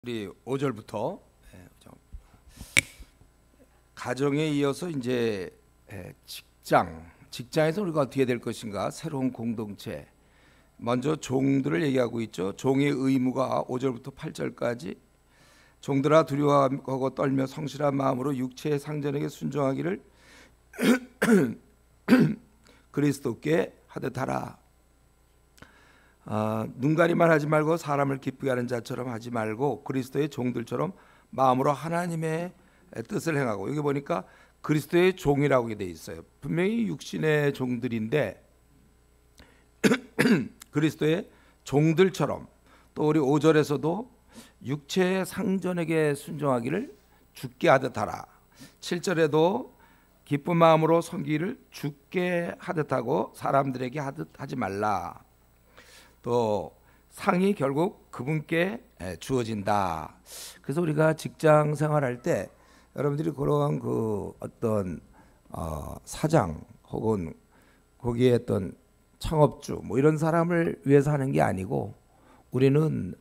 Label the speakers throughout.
Speaker 1: 우리 5절부터 가정에 이어서 이제 직장에서 우리가 어떻게 될 것인가, 새로운 공동체. 먼저 종들을 얘기하고 있죠. 종의 의무가 5절부터 8절까지 종들아 두려워하고 떨며 성실한 마음으로 육체의 상전에게 순종하기를 그리스도께 하듯 하라. 눈가리만 하지 말고 사람을 기쁘게 하는 자처럼 하지 말고 그리스도의 종들처럼 마음으로 하나님의 뜻을 행하고. 여기 보니까 그리스도의 종이라고 돼 있어요. 분명히 육신의 종들인데 그리스도의 종들처럼, 또 우리 5절에서도 육체의 상전에게 순종하기를 주께 하듯 하라. 7절에도 기쁜 마음으로 섬기기를 주께 하듯 하고 사람들에게 하듯 하지 말라. 또 상이 결국 그분께 주어진다. 그래서 우리가 직장 생활할 때 여러분들이 그런 그 어떤 사장 혹은 거기에 어떤 창업주 뭐 이런 사람을 위해서 하는 게 아니고, 우리는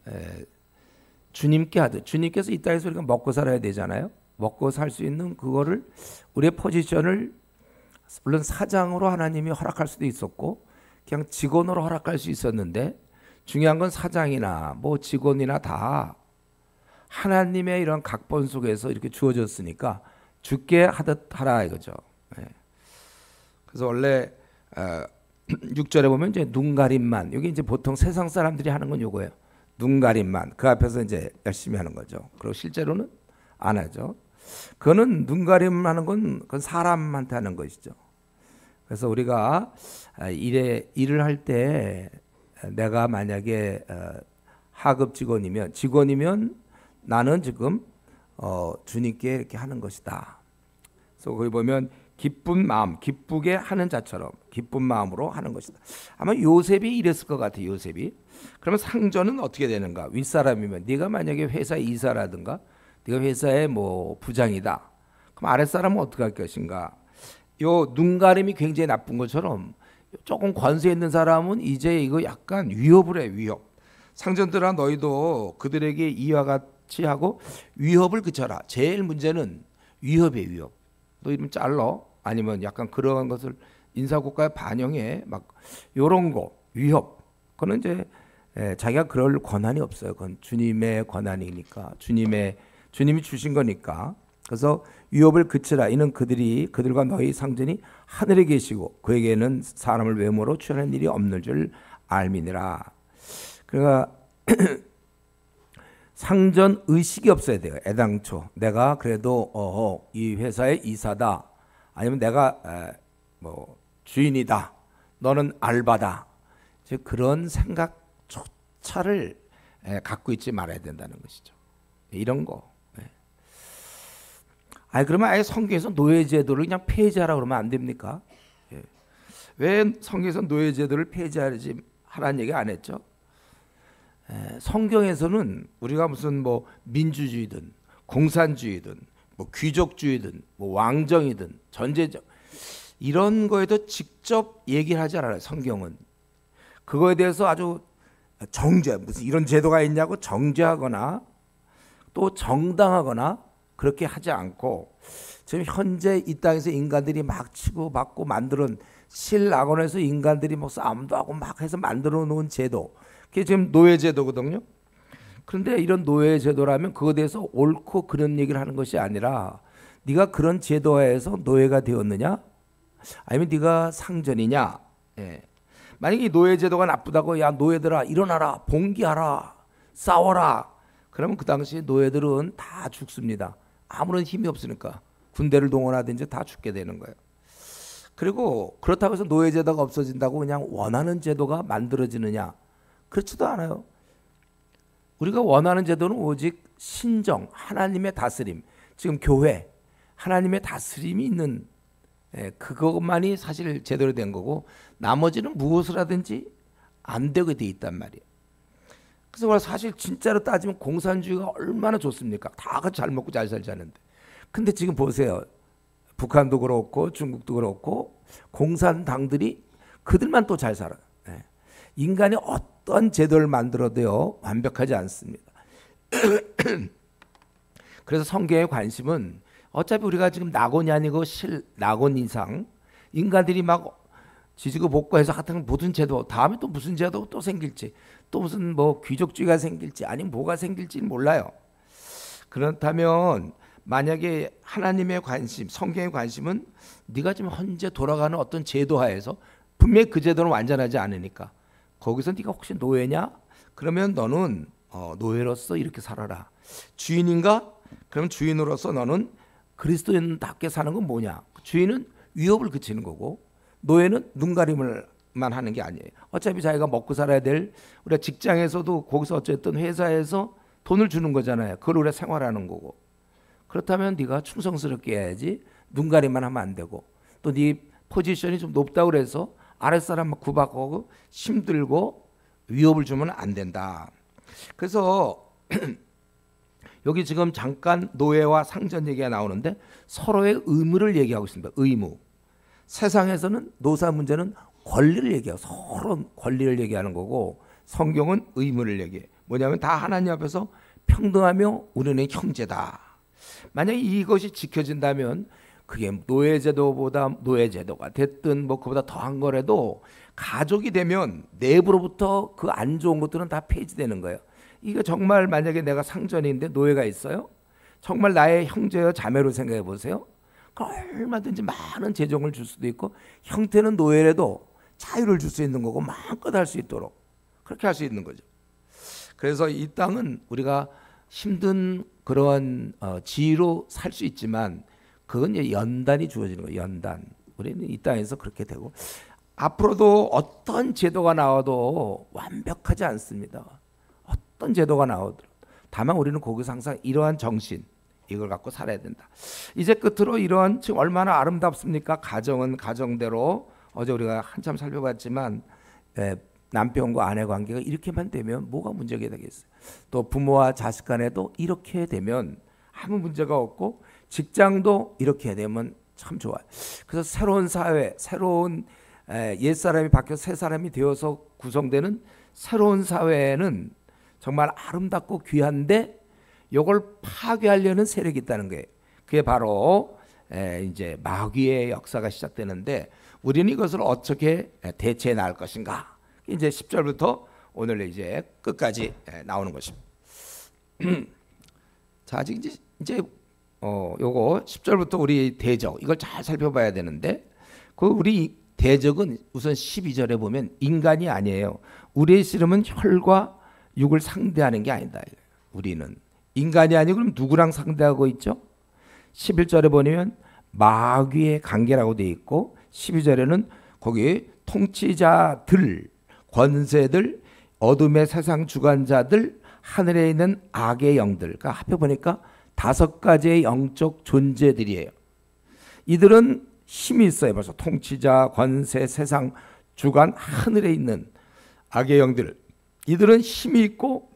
Speaker 1: 주님께 하듯, 주님께서 이 땅에서 우리가 먹고 살아야 되잖아요. 먹고 살 수 있는 그거를, 우리의 포지션을 물론 사장으로 하나님이 허락할 수도 있었고 그냥 직원으로 허락할 수 있었는데, 중요한 건 사장이나 뭐 직원이나 다 하나님의 이런 각본 속에서 이렇게 주어졌으니까 주께 하듯 하라 이거죠. 그래서 원래 6절에 보면 이제 눈가림만, 여기 이제 보통 세상 사람들이 하는 건 요거예요. 눈가림만, 그 앞에서 이제 열심히 하는 거죠. 그리고 실제로는 안 하죠. 그거는 눈가림 하는 건 그건 사람한테 하는 것이죠. 그래서 우리가 일을 할 때 내가 만약에 하급 직원이면 나는 지금 주님께 이렇게 하는 것이다. 그래서 거기 보면 기쁜 마음, 기쁘게 하는 자처럼 기쁜 마음으로 하는 것이다. 아마 요셉이 이랬을 것 같아요. 요셉이. 그러면 상전은 어떻게 되는가? 윗사람이면, 네가 만약에 회사 이사라든가 네가 회사의 뭐 부장이다. 그럼 아랫사람은 어떻게 할 것인가? 요 눈가림이 굉장히 나쁜 것처럼 조금 권세 있는 사람은 이제 이거 약간 위협을 해. 위협. 상전들아 너희도 그들에게 이와 같이 하고 위협을 그쳐라. 제일 문제는 위협이에요. 위협. 너 이러면 잘러. 아니면 약간 그런 것을 인사고과에 반영해. 막 요런 거 위협. 그거는 이제 자기가 그럴 권한이 없어요. 그건 주님의 권한이니까, 주님이 주신 거니까. 그래서 위협을 그치라. 이는 그들과 너희 상전이 하늘에 계시고 그에게는 사람을 외모로 취하는 일이 없는 줄 알미니라. 그러니까 상전 의식이 없어야 돼요. 애당초 내가 그래도 이 회사의 이사다, 아니면 내가 뭐 주인이다, 너는 알바다, 그런 생각조차를 갖고 있지 말아야 된다는 것이죠. 이런 거. 그러면 아예 성경에서 노예제도를 그냥 폐지하라 그러면 안 됩니까? 왜 성경에서 노예제도를 폐지하지 하라는 얘기 안 했죠? 성경에서는 우리가 무슨 뭐 민주주의든 공산주의든 뭐 귀족주의든 뭐 왕정이든 전제적 이런 거에도 직접 얘기를 하지 않아요. 성경은 그거에 대해서 아주 무슨 이런 제도가 있냐고 정죄하거나 또 정당하거나 그렇게 하지 않고, 지금 현재 이 땅에서 인간들이 막 치고 받고 만드는 신라곤에서 인간들이 뭐 싸움도 하고 막 해서 만들어 놓은 제도, 그게 지금 노예제도거든요. 그런데 이런 노예제도라면 그거에 대해서 옳고 그런 얘기를 하는 것이 아니라, 네가 그런 제도하에서 노예가 되었느냐, 아니면 네가 상전이냐. 만약에 이 노예제도가 나쁘다고, 야 노예들아 일어나라, 봉기하라, 싸워라, 그러면 그 당시 노예들은 다 죽습니다. 아무런 힘이 없으니까 군대를 동원하든지 다 죽게 되는 거예요. 그리고 그렇다고 해서 노예제도가 없어진다고 그냥 원하는 제도가 만들어지느냐? 그렇지도 않아요. 우리가 원하는 제도는 오직 신정, 하나님의 다스림, 지금 교회, 하나님의 다스림이 있는 그것만이 사실 제대로 된 거고, 나머지는 무엇을 하든지 안 되게 돼 있단 말이에요. 그래서 사실 진짜로 따지면 공산주의가 얼마나 좋습니까? 다 같이 잘 먹고 잘 살자는데. 근데 지금 보세요. 북한도 그렇고 중국도 그렇고 공산당들이 그들만 또 잘 살아요. 인간이 어떤 제도를 만들어도요 완벽하지 않습니다. 그래서 성경의 관심은 어차피 우리가 지금 낙원이 아니고 낙원 이상 인간들이 막 지지고 볶고해서 하여튼 모든 제도 다음에 또 무슨 제도 또 생길지 또 무슨 뭐 귀족주의가 생길지 아니면 뭐가 생길지 몰라요. 그렇다면 만약에 하나님의 관심, 성경의 관심은 네가 지금 현재 돌아가는 어떤 제도하에서 분명히 그 제도는 완전하지 않으니까 거기서 네가 혹시 노예냐? 그러면 너는 노예로서 이렇게 살아라. 주인인가? 그럼 주인으로서 너는 그리스도인답게 사는 건 뭐냐? 주인은 위협을 그치는 거고 노예는 눈 가림을만 하는 게 아니에요. 어차피 자기가 먹고 살아야 될 우리가 직장에서도 거기서 어쨌든 회사에서 돈을 주는 거잖아요. 그걸 우리가 생활하는 거고. 그렇다면 네가 충성스럽게 해야지 눈 가림만 하면 안 되고 또 네 포지션이 좀 높다고 그래서 아랫사람 막 구박하고 힘들고 위협을 주면 안 된다. 그래서 여기 지금 잠깐 노예와 상전 얘기가 나오는데 서로의 의무를 얘기하고 있습니다. 의무. 세상에서는 노사 문제는 권리를 얘기하고 서로 권리를 얘기하는 거고 성경은 의무를 얘기해. 뭐냐면 다 하나님 앞에서 평등하며 우리는 형제다. 만약에 이것이 지켜진다면 그게 노예제도가 됐든 뭐 그보다 더한 거라도 가족이 되면 내부로부터 그 안 좋은 것들은 다 폐지되는 거예요. 이거 정말 만약에 내가 상전인데 노예가 있어요? 정말 나의 형제여 자매로 생각해 보세요. 얼마든지 많은 재정을 줄 수도 있고 형태는 노예라도 자유를 줄 수 있는 거고 마음껏 할 수 있도록 그렇게 할 수 있는 거죠. 그래서 이 땅은 우리가 힘든 그런 지위로 살 수 있지만 그건 이제 연단이 주어지는 거예요. 연단. 우리는 이 땅에서 그렇게 되고 앞으로도 어떤 제도가 나와도 완벽하지 않습니다. 어떤 제도가 나오더라도 다만 우리는 거기서 항상 이러한 정신 이걸 갖고 살아야 된다. 이제 끝으로 이러한 지금 얼마나 아름답습니까? 가정은 가정대로 어제 우리가 한참 살펴봤지만 남편과 아내 관계가 이렇게만 되면 뭐가 문제가 되겠어요. 또 부모와 자식 간에도 이렇게 되면 아무 문제가 없고 직장도 이렇게 되면 참 좋아요. 그래서 새로운 사회, 새로운 옛사람이 바뀌어 새 사람이 되어서 구성되는 새로운 사회는 정말 아름답고 귀한데 이걸 파괴하려는 세력이 있다는 거예요. 그게 바로 이제 마귀의 역사가 시작되는데 우리는 이것을 어떻게 대체해 나갈 것인가? 이제 10절부터 오늘 이제 끝까지 나오는 것입니다. 자, 아직 이제 요거 10절부터 우리 대적 이걸 잘 살펴봐야 되는데 그 우리 대적은 우선 12절에 보면 인간이 아니에요. 우리의 씨름은 혈과 육을 상대하는 게 아니다. 우리는 인간이 아니고 그럼 누구랑 상대하고 있죠? 11절에 보면 마귀의 관계라고 되어 있고 12절에는 거기 통치자들, 권세들, 어둠의 세상 주관자들, 하늘에 있는 악의 영들. 그러니까 합해보니까 5가지의 영적 존재들이에요. 이들은 힘이 있어요. 벌써 통치자, 권세, 세상 주관, 하늘에 있는 악의 영들. 이들은 힘이 있고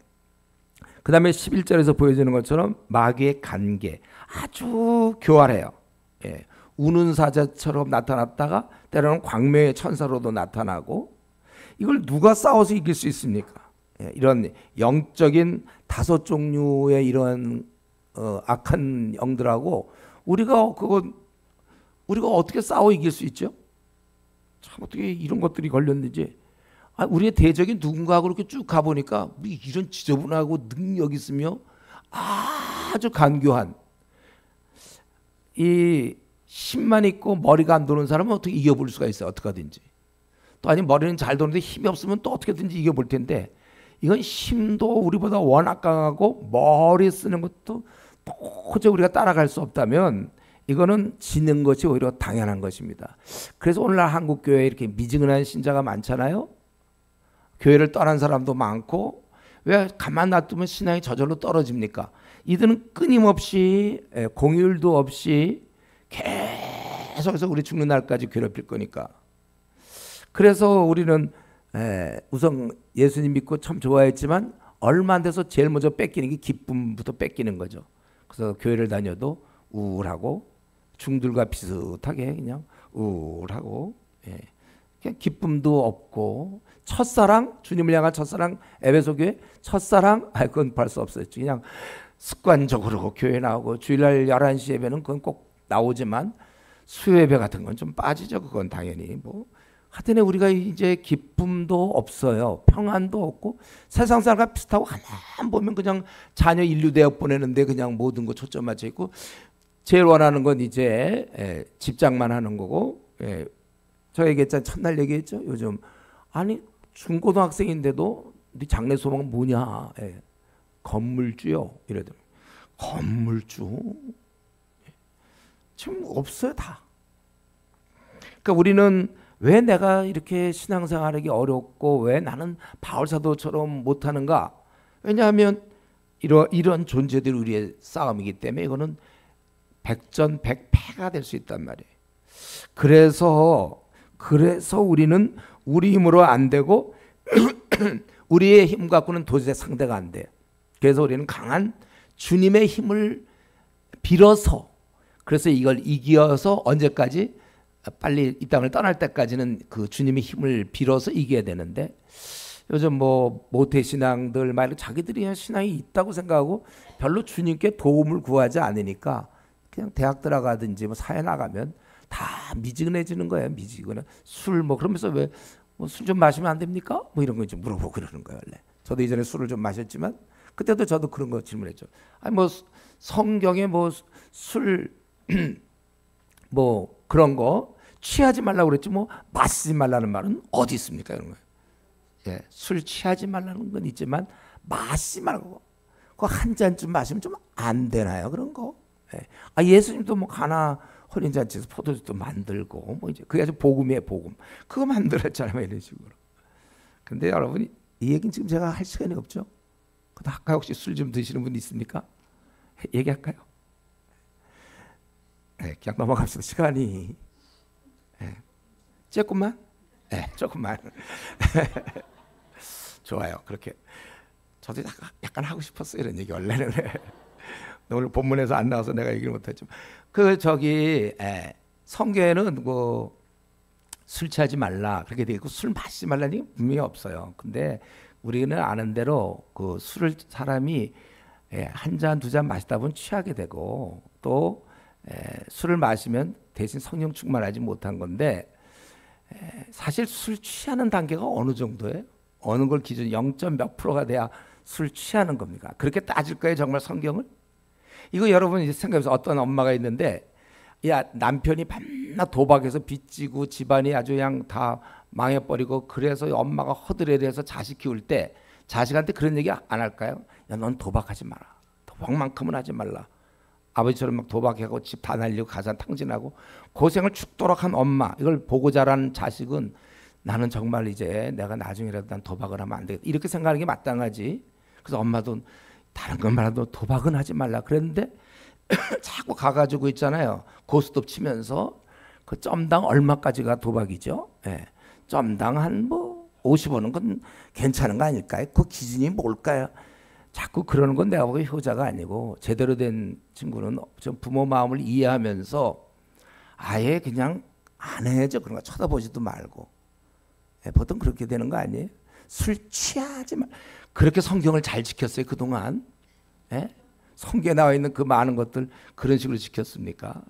Speaker 1: 그 다음에 11절에서 보여지는 것처럼 마귀의 관계 아주 교활해요. 예. 우는 사자처럼 나타났다가 때로는 광명의 천사로도 나타나고 이걸 누가 싸워서 이길 수 있습니까? 예. 이런 영적인 5종류의 이런 악한 영들하고 우리가 어떻게 싸워 이길 수 있죠? 참 어떻게 이런 것들이 걸렸는지. 우리의 대적이 누군가하고 이렇게 쭉 가보니까 이런 지저분하고 능력 있으며 아주 간교한 이 힘만 있고 머리가 안 도는 사람은 어떻게 이겨볼 수가 있어요. 어떻게 하든지. 또 아니 머리는 잘 도는데 힘이 없으면 또 어떻게든지 이겨볼 텐데 이건 힘도 우리보다 워낙 강하고 머리 쓰는 것도 도저히 우리가 따라갈 수 없다면 이거는 지는 것이 오히려 당연한 것입니다. 그래서 오늘날 한국교회에 이렇게 미지근한 신자가 많잖아요. 교회를 떠난 사람도 많고 왜 가만 놔두면 신앙이 저절로 떨어집니까? 이들은 끊임없이 공휴일도 없이 계속해서 우리 죽는 날까지 괴롭힐 거니까. 그래서 우리는 우선 예수님 믿고 참 좋아했지만 얼마 안 돼서 제일 먼저 뺏기는 게 기쁨부터 뺏기는 거죠. 그래서 교회를 다녀도 우울하고 중들과 비슷하게 그냥 우울하고 그냥 기쁨도 없고 첫사랑, 주님을 향한 첫사랑, 에베소 교회 첫사랑, 그건 벌써 없었지. 그냥 습관적으로 교회 나오고 주일날 11시 예배는 그건 꼭 나오지만 수요예배 같은 건 좀 빠지죠. 그건 당연히 뭐 하여튼 우리가 이제 기쁨도 없어요. 평안도 없고 세상 사람과 비슷하고 가만 보면 그냥 자녀 인류 대학 보내는데 그냥 모든 거 초점 맞춰 있고 제일 원하는 건 이제 집장만 하는 거고. 저 얘기했잖아요. 첫날 얘기했죠. 요즘 아니 중고등학생인데도 네 장래 소망은 뭐냐? 건물주요. 이러더니 건물주 지금 없어요 다. 그러니까 우리는 왜 내가 이렇게 신앙생활하기 어렵고 왜 나는 바울사도처럼 못하는가? 왜냐하면 이런 존재들이 우리의 싸움이기 때문에 이거는 백전백패가 될 수 있단 말이에요. 그래서 우리는 우리 힘으로 안 되고 우리의 힘 갖고는 도저히 상대가 안 돼. 그래서 우리는 강한 주님의 힘을 빌어서 그래서 이걸 이겨서 언제까지 빨리 이 땅을 떠날 때까지는 그 주님의 힘을 빌어서 이겨야 되는데 요즘 뭐 모태신앙들 말로 자기들이 신앙이 있다고 생각하고 별로 주님께 도움을 구하지 않으니까 그냥 대학 들어가든지 뭐 사회 나가면 다 미지근해지는 거예요. 미지근해. 술 뭐 그러면서 왜 뭐 술 좀 마시면 안 됩니까? 뭐 이런 거 좀 물어보고 그러는 거예요. 원래. 저도 이전에 술을 좀 마셨지만 그때도 저도 그런 거 질문했죠. 아니 뭐 성경에 뭐 술 뭐 그런 거 취하지 말라고 그랬지 뭐 마시지 말라는 말은 어디 있습니까? 이런 거예요. 술 취하지 말라는 건 있지만 마시지 말고 그 한 잔쯤 마시면 좀 안 되나요? 그런 거. 예수님도 뭐 가나 혼인잔치에서 포도주도 만들고 뭐 이제 그게 아주 복음이에요. 복음. 그거 만들었잖아요. 이런 식으로. 근데 여러분이 이 얘기는 지금 제가 할 시간이 없죠. 근데 아까 혹시 술 좀 드시는 분 있습니까? 얘기할까요? 그냥 넘어갑시다. 시간이 조금만? 조금만. 좋아요. 그렇게 저도 약간 하고 싶었어요. 이런 얘기 원래는. 오늘 본문에서 안 나와서 내가 얘기를 못했지만 성경에는 뭐 술 취하지 말라 그렇게 돼 있고 술 마시지 말라는 게 분명히 없어요. 근데 우리는 아는 대로 그 술을 사람이 한 잔, 두 잔 마시다 보면 취하게 되고 또 술을 마시면 대신 성령 충만하지 못한 건데 사실 술 취하는 단계가 어느 정도예요? 어느 걸 기준 0. 몇 %가 돼야 술 취하는 겁니까? 그렇게 따질 거예요 정말 성경을? 이거 여러분 이제 생각해보세요. 어떤 엄마가 있는데 야 남편이 밤낮 도박해서 빚지고 집안이 아주 그냥 다 망해버리고 그래서 엄마가 허드레드해서 자식 키울 때 자식한테 그런 얘기 안 할까요? 야 넌 도박하지 마라. 도박만큼은 하지 말라. 아버지처럼 막 도박하고 집 다 날리고 가산 탕진하고 고생을 죽도록 한 엄마 이걸 보고 자란 자식은 나는 정말 이제 내가 나중에라도 난 도박을 하면 안 되겠다 이렇게 생각하는 게 마땅하지. 그래서 엄마도 다른 건 말아도 도박은 하지 말라 그랬는데 자꾸 가가지고 있잖아요. 고스톱 치면서 그 점당 얼마까지가 도박이죠. 점당 한 뭐 50원은 건 괜찮은 거 아닐까요? 그 기준이 뭘까요? 자꾸 그러는 건 내가 보기엔 효자가 아니고 제대로 된 친구는 좀 부모 마음을 이해하면서 아예 그냥 안 해죠. 그런 거 쳐다보지도 말고. 보통 그렇게 되는 거 아니에요? 술 취하지 말. 그렇게 성경을 잘 지켰어요 그동안. 성경에 나와 있는 그 많은 것들 그런 식으로 지켰습니까?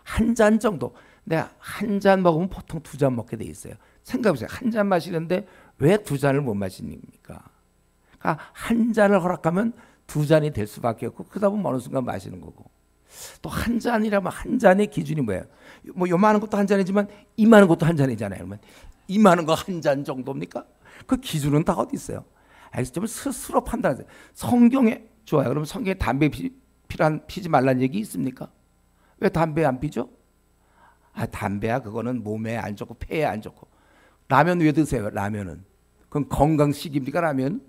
Speaker 1: 한 잔 정도. 내가 한 잔 먹으면 보통 2잔 먹게 돼 있어요. 생각해보세요. 한 잔 마시는데 왜 2잔을 못 마십니까? 그러니까 한 잔을 허락하면 2잔이 될 수밖에 없고 그러다 보면 어느 순간 마시는 거고 또 한 잔이라면 한 잔의 기준이 뭐예요? 뭐 요만한 것도 한 잔이지만 이만한 것도 한 잔이잖아요. 그러면 이만한 거 한 잔 정도입니까? 그 기준은 다 어디 있어요? 좀 스스로 판단하세요. 성경에 좋아요. 그럼 성경에 담배 피지 말라는 얘기 있습니까? 왜 담배 안 피죠? 담배야 그거는 몸에 안 좋고 폐에 안 좋고. 라면 왜 드세요? 라면은 그건 건강식입니까? 라면?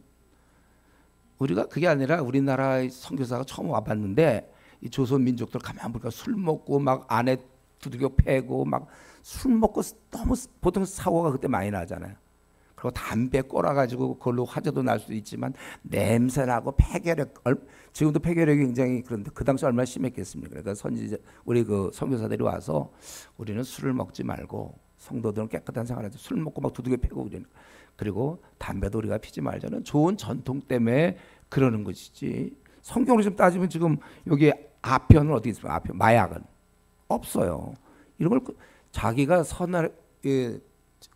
Speaker 1: 우리가 그게 아니라 우리나라의 선교사가 처음 와봤는데 이 조선 민족들 가만 보니까 술 먹고 막 안에 두들겨 패고 막 술 먹고 너무 보통 사고가 그때 많이 나잖아요. 그리고 담배 꼬라가지고 그걸로 화재도 날 수도 있지만 냄새나고 폐결핵 지금도 폐결핵이 굉장히 그런데 그 당시 얼마나 심했겠습니까? 그러니까 우리 그 선교사들이 와서 우리는 술을 먹지 말고 성도들은 깨끗한 생활하죠. 술 먹고 막 두들겨 패고 그러니까. 그리고 담배도 우리가 피지 말자는 좋은 전통 때문에 그러는 것이지. 성경으로 좀 따지면 지금 여기 아편은 어디 있습니까? 아편 마약은 없어요. 이런 걸 자기가 선할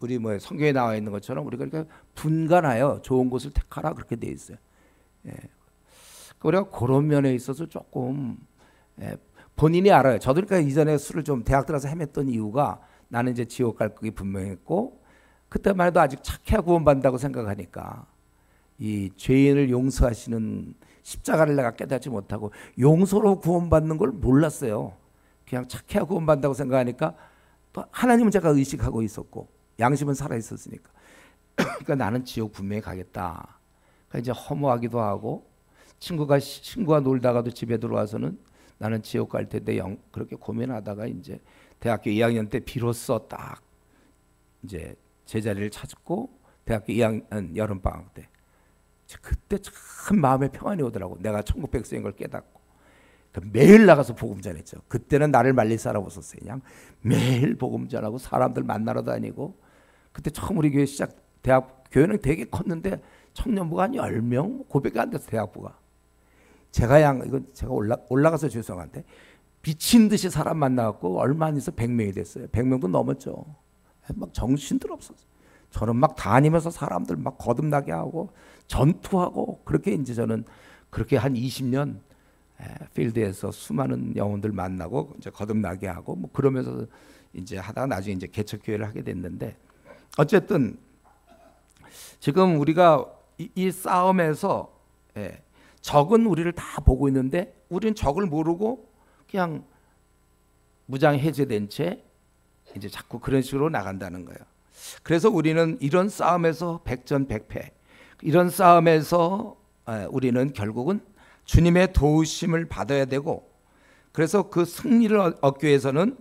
Speaker 1: 우리 뭐 성경에 나와 있는 것처럼 우리가 그러니까 분간하여 좋은 곳을 택하라 그렇게 돼 있어요. 예. 우리가 그런 면에 있어서 조금 본인이 알아요. 저도 그러니까 이전에 술을 좀 대학 들어서 헤맸던 이유가 나는 이제 지옥 갈 그게 분명했고 그때만 해도 아직 착해야 구원받는다고 생각하니까 이 죄인을 용서하시는 십자가를 내가 깨닫지 못하고 용서로 구원받는 걸 몰랐어요. 그냥 착해야 구원받는다고 생각하니까 또 하나님은 제가 의식하고 있었고 양심은 살아 있었으니까 그러니까 나는 지옥 분명히 가겠다. 그러니까 이제 허무하기도 하고 친구가 놀다가도 집에 들어와서는 나는 지옥 갈 텐데 그렇게 고민하다가 이제 대학교 2학년 때 비로소 딱 이제 제자리를 찾고 대학교 2학년 여름 방학 때 그때 참 마음에 평안이 오더라고. 내가 천국 백성인 걸 깨닫고 매일 나가서 복음 전했죠. 그때는 나를 말릴 사람 없었어요. 그냥 매일 복음 전하고 사람들 만나러 다니고 그때 처음 우리 교회 시작 대학 교회는 되게 컸는데 청년부가 한 10명 고백이 안 돼서 대학부가 이건 제가 올라가서 죄송한데 미친 듯이 사람 만나갖고 얼마 안 있어 100명이 됐어요. 100명도 넘었죠. 막 정신들 없었어요. 저는 막 다니면서 사람들 막 거듭나게 하고 전투하고 그렇게 이제 저는 그렇게 한 20년 필드에서 수많은 영혼들 만나고 이제 거듭나게 하고 뭐 그러면서 이제 하다가 나중에 이제 개척교회를 하게 됐는데 어쨌든 지금 우리가 이 싸움에서 적은 우리를 다 보고 있는데 우리는 적을 모르고 그냥 무장 해제된 채 이제 자꾸 그런 식으로 나간다는 거예요. 그래서 우리는 이런 싸움에서 백전백패 이런 싸움에서 우리는 결국은 주님의 도우심을 받아야 되고 그래서 그 승리를 얻기 위해서는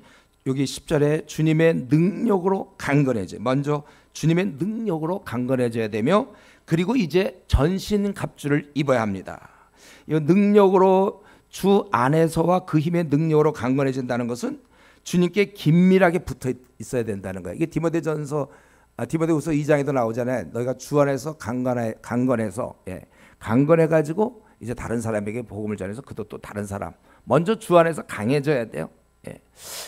Speaker 1: 여기 10절에 주님의 능력으로 강건해져 먼저 주님의 능력으로 강건해져야 되며 그리고 이제 전신갑주를 입어야 합니다. 이 능력으로 주 안에서와 그 힘의 능력으로 강건해진다는 것은 주님께 긴밀하게 붙어 있어야 된다는 거예요. 이게 디모데후서 2장에도 나오잖아요. 너희가 주 안에서 강건해서 강건해 가지고 이제 다른 사람에게 복음을 전해서 그도 또 다른 사람 먼저 주 안에서 강해져야 돼요.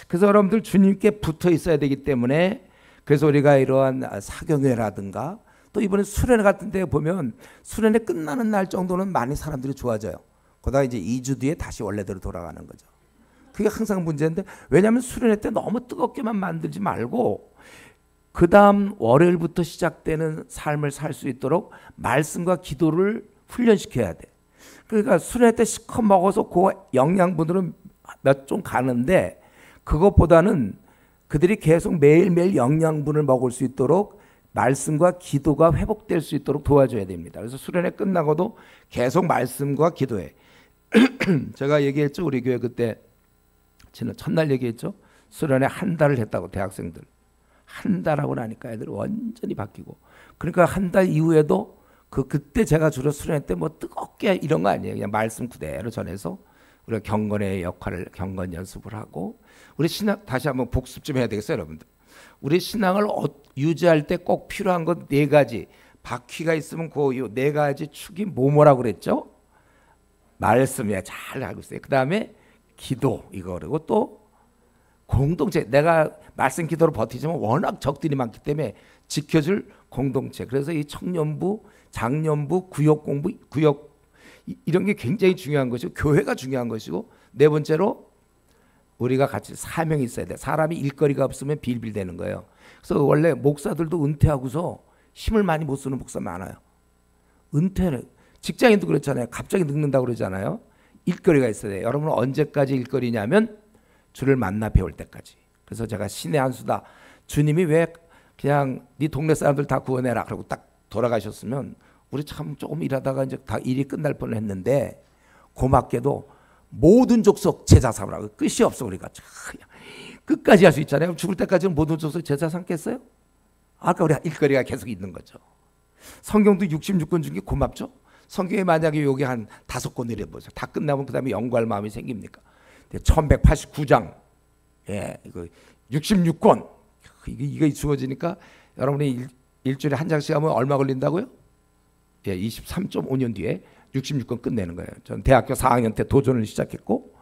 Speaker 1: 그래서 여러분들 주님께 붙어 있어야 되기 때문에 그래서 우리가 이러한 사경회라든가 또 이번에 수련회 같은 데 보면 수련회 끝나는 날 정도는 많이 사람들이 좋아져요. 그러다가 이제 2주 뒤에 다시 원래대로 돌아가는 거죠. 그게 항상 문제인데 왜냐하면 수련회 때 너무 뜨겁게만 만들지 말고 그 다음 월요일부터 시작되는 삶을 살 수 있도록 말씀과 기도를 훈련시켜야 돼. 그러니까 수련회 때 실컷 먹어서 그 영양분으로 몇 종 가는데 그것보다는 그들이 계속 매일매일 영양분을 먹을 수 있도록 말씀과 기도가 회복될 수 있도록 도와줘야 됩니다. 그래서 수련회 끝나고도 계속 말씀과 기도해. 제가 얘기했죠. 우리 교회 그때 첫날 얘기했죠. 수련회 한 달을 했다고 대학생들. 한 달 하고 나니까 애들 완전히 바뀌고. 그러니까 한 달 이후에도 그때 제가 주로 수련회 때 뭐 뜨겁게 이런 거 아니에요. 그냥 말씀 그대로 전해서 우리가 경건의 역할을 경건 연습을 하고 우리 신앙 다시 한번 복습 좀 해야 되겠어요, 여러분들. 우리 신앙을 유지할 때 꼭 필요한 것 4가지. 바퀴가 있으면 그 4가지 축이 뭐라고 그랬죠? 말씀이야. 잘 알고 있어요. 그 다음에 기도 이거 그리고 또 공동체. 내가 말씀 기도로 버티지만 워낙 적들이 많기 때문에 지켜줄 공동체. 그래서 이 청년부, 장년부, 구역 공부, 구역 이런 게 굉장히 중요한 것이고 교회가 중요한 것이고 4번째로 우리가 같이 사명이 있어야 돼. 사람이 일거리가 없으면 빌빌대는 거예요. 그래서 원래 목사들도 은퇴하고서 힘을 많이 못 쓰는 목사 많아요. 은퇴는 직장인도 그렇잖아요. 갑자기 늙는다고 그러잖아요. 일거리가 있어야 돼요. 여러분은 언제까지 일거리냐면 주를 만나 배울 때까지. 그래서 제가 신의 한 수다. 주님이 왜 그냥 네 동네 사람들 다 구원해라 그러고 딱 돌아가셨으면 우리 참 조금 일하다가 이제 다 일이 끝날 뻔했는데 고맙게도 모든 족속 제자 삼으라고 끝이 없어. 우리가 그냥 끝까지 할 수 있잖아요. 죽을 때까지는 모든 족속 제자 삼겠어요? 아까 우리 일거리가 계속 있는 거죠. 성경도 66권 중에 고맙죠. 성경에 만약에 여기 한 5권 내려보세요. 다 끝나면 그 다음에 연구할 마음이 생깁니까? 1189장 이거 66권 이게 주어지니까 여러분이 일주일에 한 장씩 하면 얼마 걸린다고요? 예, 23.5년 뒤에 66권 끝내는 거예요. 전 대학교 4학년 때 도전을 시작했고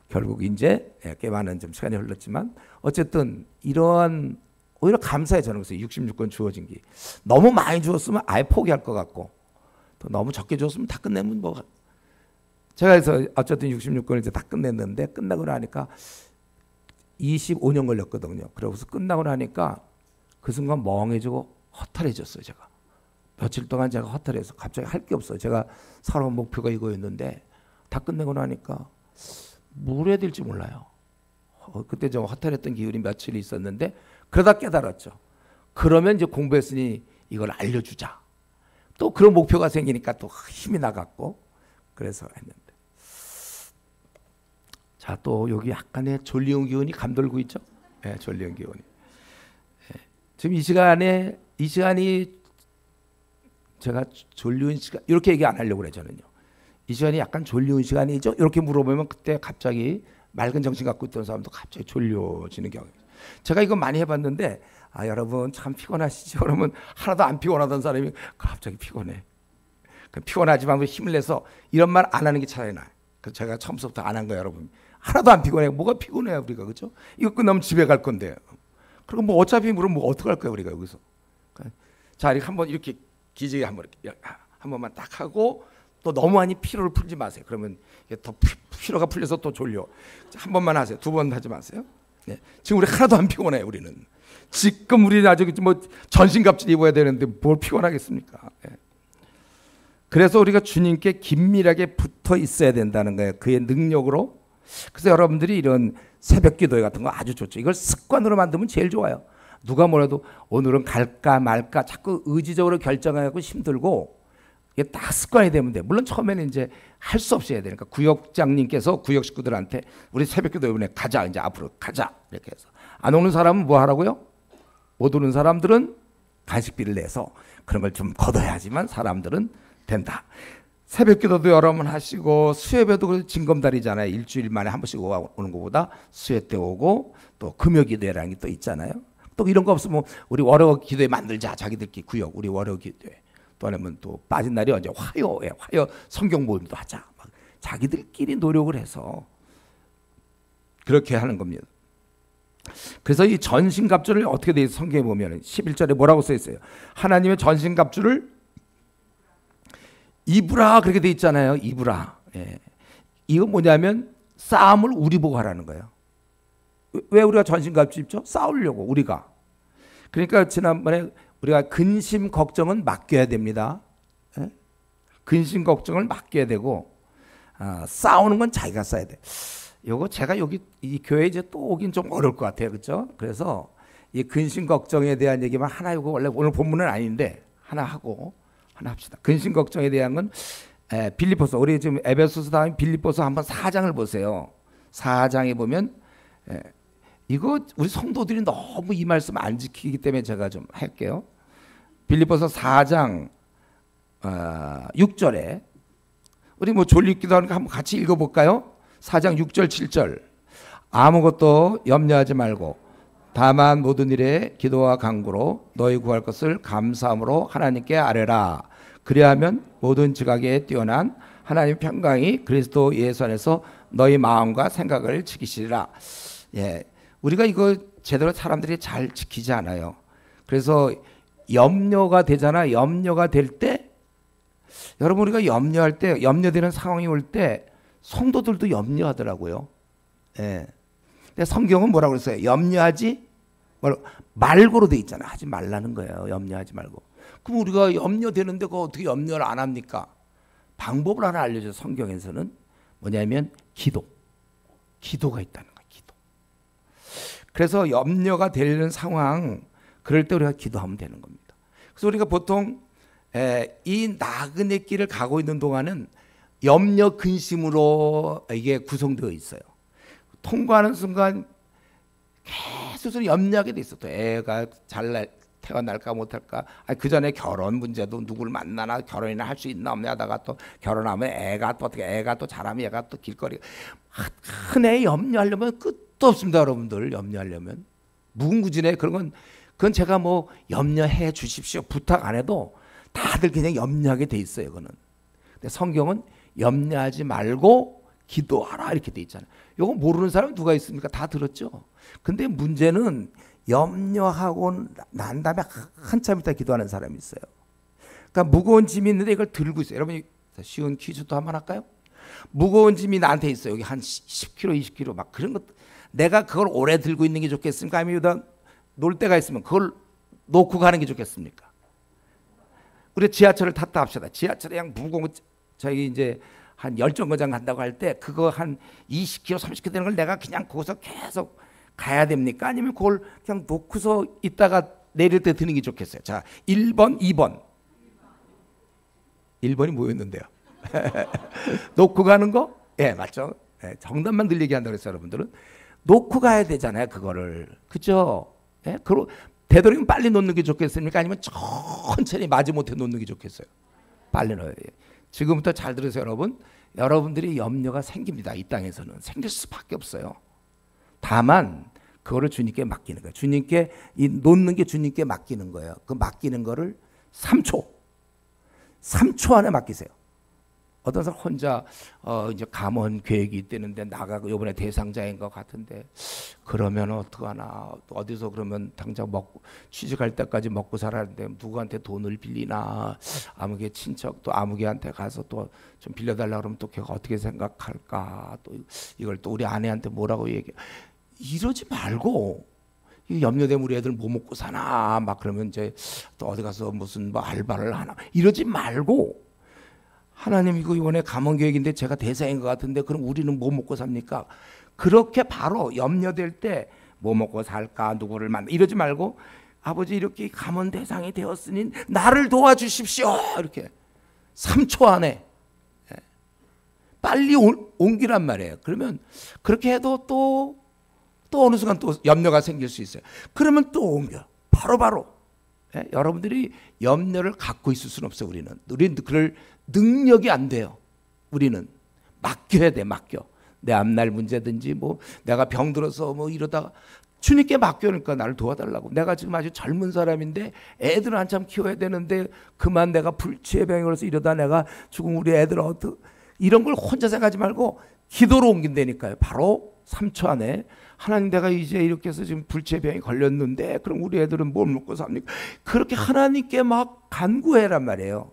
Speaker 1: 결국 이제 꽤 많은 좀 시간이 흘렀지만 어쨌든 이러한 오히려 감사해 저는. 그래서 66권 주어진 게 너무 많이 주었으면 아예 포기할 것 같고 또 너무 적게 주었으면 다 끝내면 뭐 제가 해서 어쨌든 66권을 이제 다 끝냈는데 끝나고 나니까 25년 걸렸거든요. 그러고서 끝나고 나니까 그 순간 멍해지고 허탈해졌어요. 제가 며칠 동안 제가 허탈해서 갑자기 할 게 없어요. 제가 살아온 목표가 이거였는데 다 끝내고 나니까 뭘 해야 될지 몰라요. 그때 좀 허탈했던 기운이 며칠 있었는데 그러다 깨달았죠. 그러면 이제 공부했으니 이걸 알려주자. 또 그런 목표가 생기니까 또 힘이 나갔고 그래서 했는데 자, 또 여기 약간의 졸리운 기운이 감돌고 있죠. 네, 졸리운 기운이. 네. 지금 이 시간이 제가 졸리운 시간 이렇게 얘기 안 하려고 그래 저는요. 이 시간이 약간 졸리운 시간이죠. 이렇게 물어보면 그때 갑자기 맑은 정신 갖고 있던 사람도 갑자기 졸려지는 경우. 제가 이거 많이 해봤는데 여러분 참 피곤하시죠? 그러면 하나도 안 피곤하던 사람이 갑자기 피곤해. 피곤하지만 힘을 내서 이런 말 안 하는 게 차라리 나아요. 그래서 제가 처음부터 안 한 거예요, 여러분. 하나도 안 피곤해. 뭐가 피곤해요, 우리가. 그렇죠? 이거 끝나면 집에 갈 건데. 그리고 뭐 어차피 뭐 어떡할 거야, 우리가 여기서. 자, 이렇게 한번 이렇게 기지개 한번 번만 딱 하고 또 너무 많이 피로를 풀지 마세요. 그러면 더 피로가 풀려서 또 졸려. 한 번만 하세요. 두 번 하지 마세요. 네. 지금 우리 하나도 안 피곤해요, 우리는. 지금 우리는 아주 뭐 전신갑질 입어야 되는데 뭘 피곤하겠습니까? 네. 그래서 우리가 주님께 긴밀하게 붙어 있어야 된다는 거예요. 그의 능력으로. 그래서 여러분들이 이런 새벽 기도회 같은 거 아주 좋죠. 이걸 습관으로 만들면 제일 좋아요. 누가 뭐라도 오늘은 갈까 말까 자꾸 의지적으로 결정하고 힘들고 이게 딱 습관이 되면 돼. 물론 처음에는 이제 할 수 없이 해야 되니까 구역장님께서 구역 식구들한테 우리 새벽 기도 이번에 가자. 이제 앞으로 가자. 이렇게 해서 안 오는 사람은 뭐 하라고요? 못 오는 사람들은 간식비를 내서 그런 걸 좀 걷어야지만 사람들은 된다. 새벽 기도도 여러 번 하시고 수요예배도 징검다리잖아요. 일주일 만에 한 번씩 오는 것보다 수요 때 오고 또 금요 기도회라는 게 또 있잖아요. 또 이런 거 없으면 우리 월요 기도회 만들자. 자기들끼리 구역 우리 월요 기도회. 또 아니면 또 빠진 날이 언제 화요에 화요 성경 모임도 하자. 막 자기들끼리 노력을 해서 그렇게 하는 겁니다. 그래서 이 전신갑주를 어떻게 돼 있어? 성경에 보면 11절에 뭐라고 써 있어요? 하나님의 전신갑주를 입으라 그렇게 돼 있잖아요. 입으라. 예. 이거 뭐냐면 싸움을 우리 보고 하라는 거예요. 왜 우리가 전신갑주 입죠? 싸우려고 우리가. 그러니까 지난번에 우리가 근심 걱정은 맡겨야 됩니다. 예? 근심 걱정을 맡겨야 되고 싸우는 건 자기가 써야 돼. 요거 제가 여기 이 교회에 이제 또 오긴 좀 어려울 것 같아요. 그렇죠? 그래서 이 근심 걱정에 대한 얘기만 하나 이거 원래 오늘 본문은 아닌데 하나 하고 하나 합시다. 근심 걱정에 대한 건 빌립보서 우리 지금 에베소서 다음에 빌립보서 한번 4장을 보세요. 4장에 보면 이거 우리 성도들이 너무 이 말씀 안 지키기 때문에 제가 좀 할게요. 빌립보서 4장 6절에 우리 뭐 졸리기도 하니까 한번 같이 읽어볼까요? 4장 6절 7절 아무것도 염려하지 말고 다만 모든 일에 기도와 간구로 너희 구할 것을 감사함으로 하나님께 아뢰라. 그리하면 모든 지각에 뛰어난 하나님의 평강이 그리스도 예수 안에서 너희 마음과 생각을 지키시리라. 예, 우리가 이거 제대로 사람들이 잘 지키지 않아요. 그래서 염려가 되잖아. 염려가 될 때 여러분 우리가 염려할 때 염려되는 상황이 올 때 성도들도 염려하더라고요. 예. 근데 성경은 뭐라고 그랬어요? 염려하지 말고로 돼 있잖아요. 하지 말라는 거예요. 염려하지 말고. 그럼 우리가 염려되는데 그거 어떻게 염려를 안 합니까? 방법을 하나 알려줘요. 성경에서는 뭐냐면 기도가 있다는 거예요. 기도. 그래서 염려가 되는 상황 그럴 때 우리가 기도하면 되는 겁니다. 그래서 우리가 보통 이 나그네 길을 가고 있는 동안은 염려 근심으로 이게 구성되어 있어요. 통과하는 순간 계속 염려하게 돼 있어. 또 애가 잘 태어날까 못할까. 그 전에 결혼 문제도 누구를 만나나 결혼이나 할 수 있나 없나 하다가 또 결혼하면 애가 또 어떻게 애가 또 잘하면 얘가 또 길거리 큰 애 염려하려면 끝도 없습니다. 여러분들 염려하려면 무궁무진해. 그건 제가 뭐 염려해 주십시오 부탁 안 해도 다들 그냥 염려하게 돼 있어요. 그거는. 근데 성경은 염려하지 말고 기도하라 이렇게 돼 있잖아요. 이거 모르는 사람 누가 있습니까? 다 들었죠. 근데 문제는 염려하고 난 다음에 한참 있다 기도하는 사람이 있어요. 그러니까 무거운 짐이 있는데 이걸 들고 있어요. 여러분 쉬운 퀴즈도 한번 할까요? 무거운 짐이 나한테 있어요. 여기 한 10kg, 20kg 막 그런 것. 내가 그걸 오래 들고 있는 게 좋겠습니까? 아니면 놀 때가 있으면 그걸 놓고 가는 게 좋겠습니까? 우리 지하철을 탔다 합시다. 지하철에 그냥 무거운 저희 이제 한 10정거장 간다고 할 때 그거 한 20kg, 30kg 되는 걸 내가 그냥 거기서 계속 가야 됩니까? 아니면 그걸 그냥 놓고서 있다가 내릴 때 드는 게 좋겠어요. 자, 1번, 2번. 1번이 뭐였는데요? 놓고 가는 거? 예, 맞죠? 예, 정답만 들리게 한다고 그랬어요, 여러분들은. 놓고 가야 되잖아요, 그거를. 그죠? 예? 되도록이면 빨리 놓는 게 좋겠습니까? 아니면 천천히 마지못해 놓는 게 좋겠어요? 빨리 넣어야 돼요. 지금부터 잘 들으세요, 여러분. 여러분들이 염려가 생깁니다. 이 땅에서는. 생길 수밖에 없어요. 다만 그거를 주님께 맡기는 거예요. 주님께 놓는 게 주님께 맡기는 거예요. 그 맡기는 거를 3초 안에 맡기세요. 어떤 사람 혼자 이제 감원 계획이 있다는데 나가고 이번에 대상자인 것 같은데 그러면 어떡하나, 또 어디서 그러면 당장 먹고 취직할 때까지 먹고 살았는데 누구한테 돈을 빌리나, 아무개 친척 또 아무개한테 가서 또 좀 빌려달라 그러면 또 걔가 어떻게 생각할까, 또 이걸 또 우리 아내한테 뭐라고 얘기해. 이러지 말고, 염려되면 우리 애들 뭐 먹고 사나 막 그러면 이제 또 어디 가서 무슨 뭐 알바를 하나, 이러지 말고, 하나님 이거 이번에 감원 계획인데 제가 대상인 것 같은데 그럼 우리는 뭐 먹고 삽니까? 그렇게 바로 염려될 때 뭐 먹고 살까, 누구를 만나, 이러지 말고 아버지 이렇게 감원 대상이 되었으니 나를 도와주십시오. 이렇게 3초 안에 빨리 옮기란 말이에요. 그러면 그렇게 해도 또 어느 순간 또 염려가 생길 수 있어요. 그러면 또 옮겨. 바로바로. 여러분들이 염려를 갖고 있을 수는 없어요. 우리는 그럴 능력이 안 돼요. 우리는 맡겨야 돼. 맡겨. 내 앞날 문제든지 뭐 내가 병들어서 뭐 이러다가 주님께 맡겨놓으니까 나를 도와달라고. 내가 지금 아주 젊은 사람인데 애들을 한참 키워야 되는데 그만 내가 불치의 병에 걸려서 이러다 내가 죽으면 우리 애들 이런 걸 혼자 생각하지 말고 기도로 옮긴다니까요. 바로 3초 안에 하나님, 내가 이제 이렇게 해서 지금 불치의 병이 걸렸는데 그럼 우리 애들은 뭘 먹고 삽니까? 그렇게 하나님께 막 간구해란 말이에요.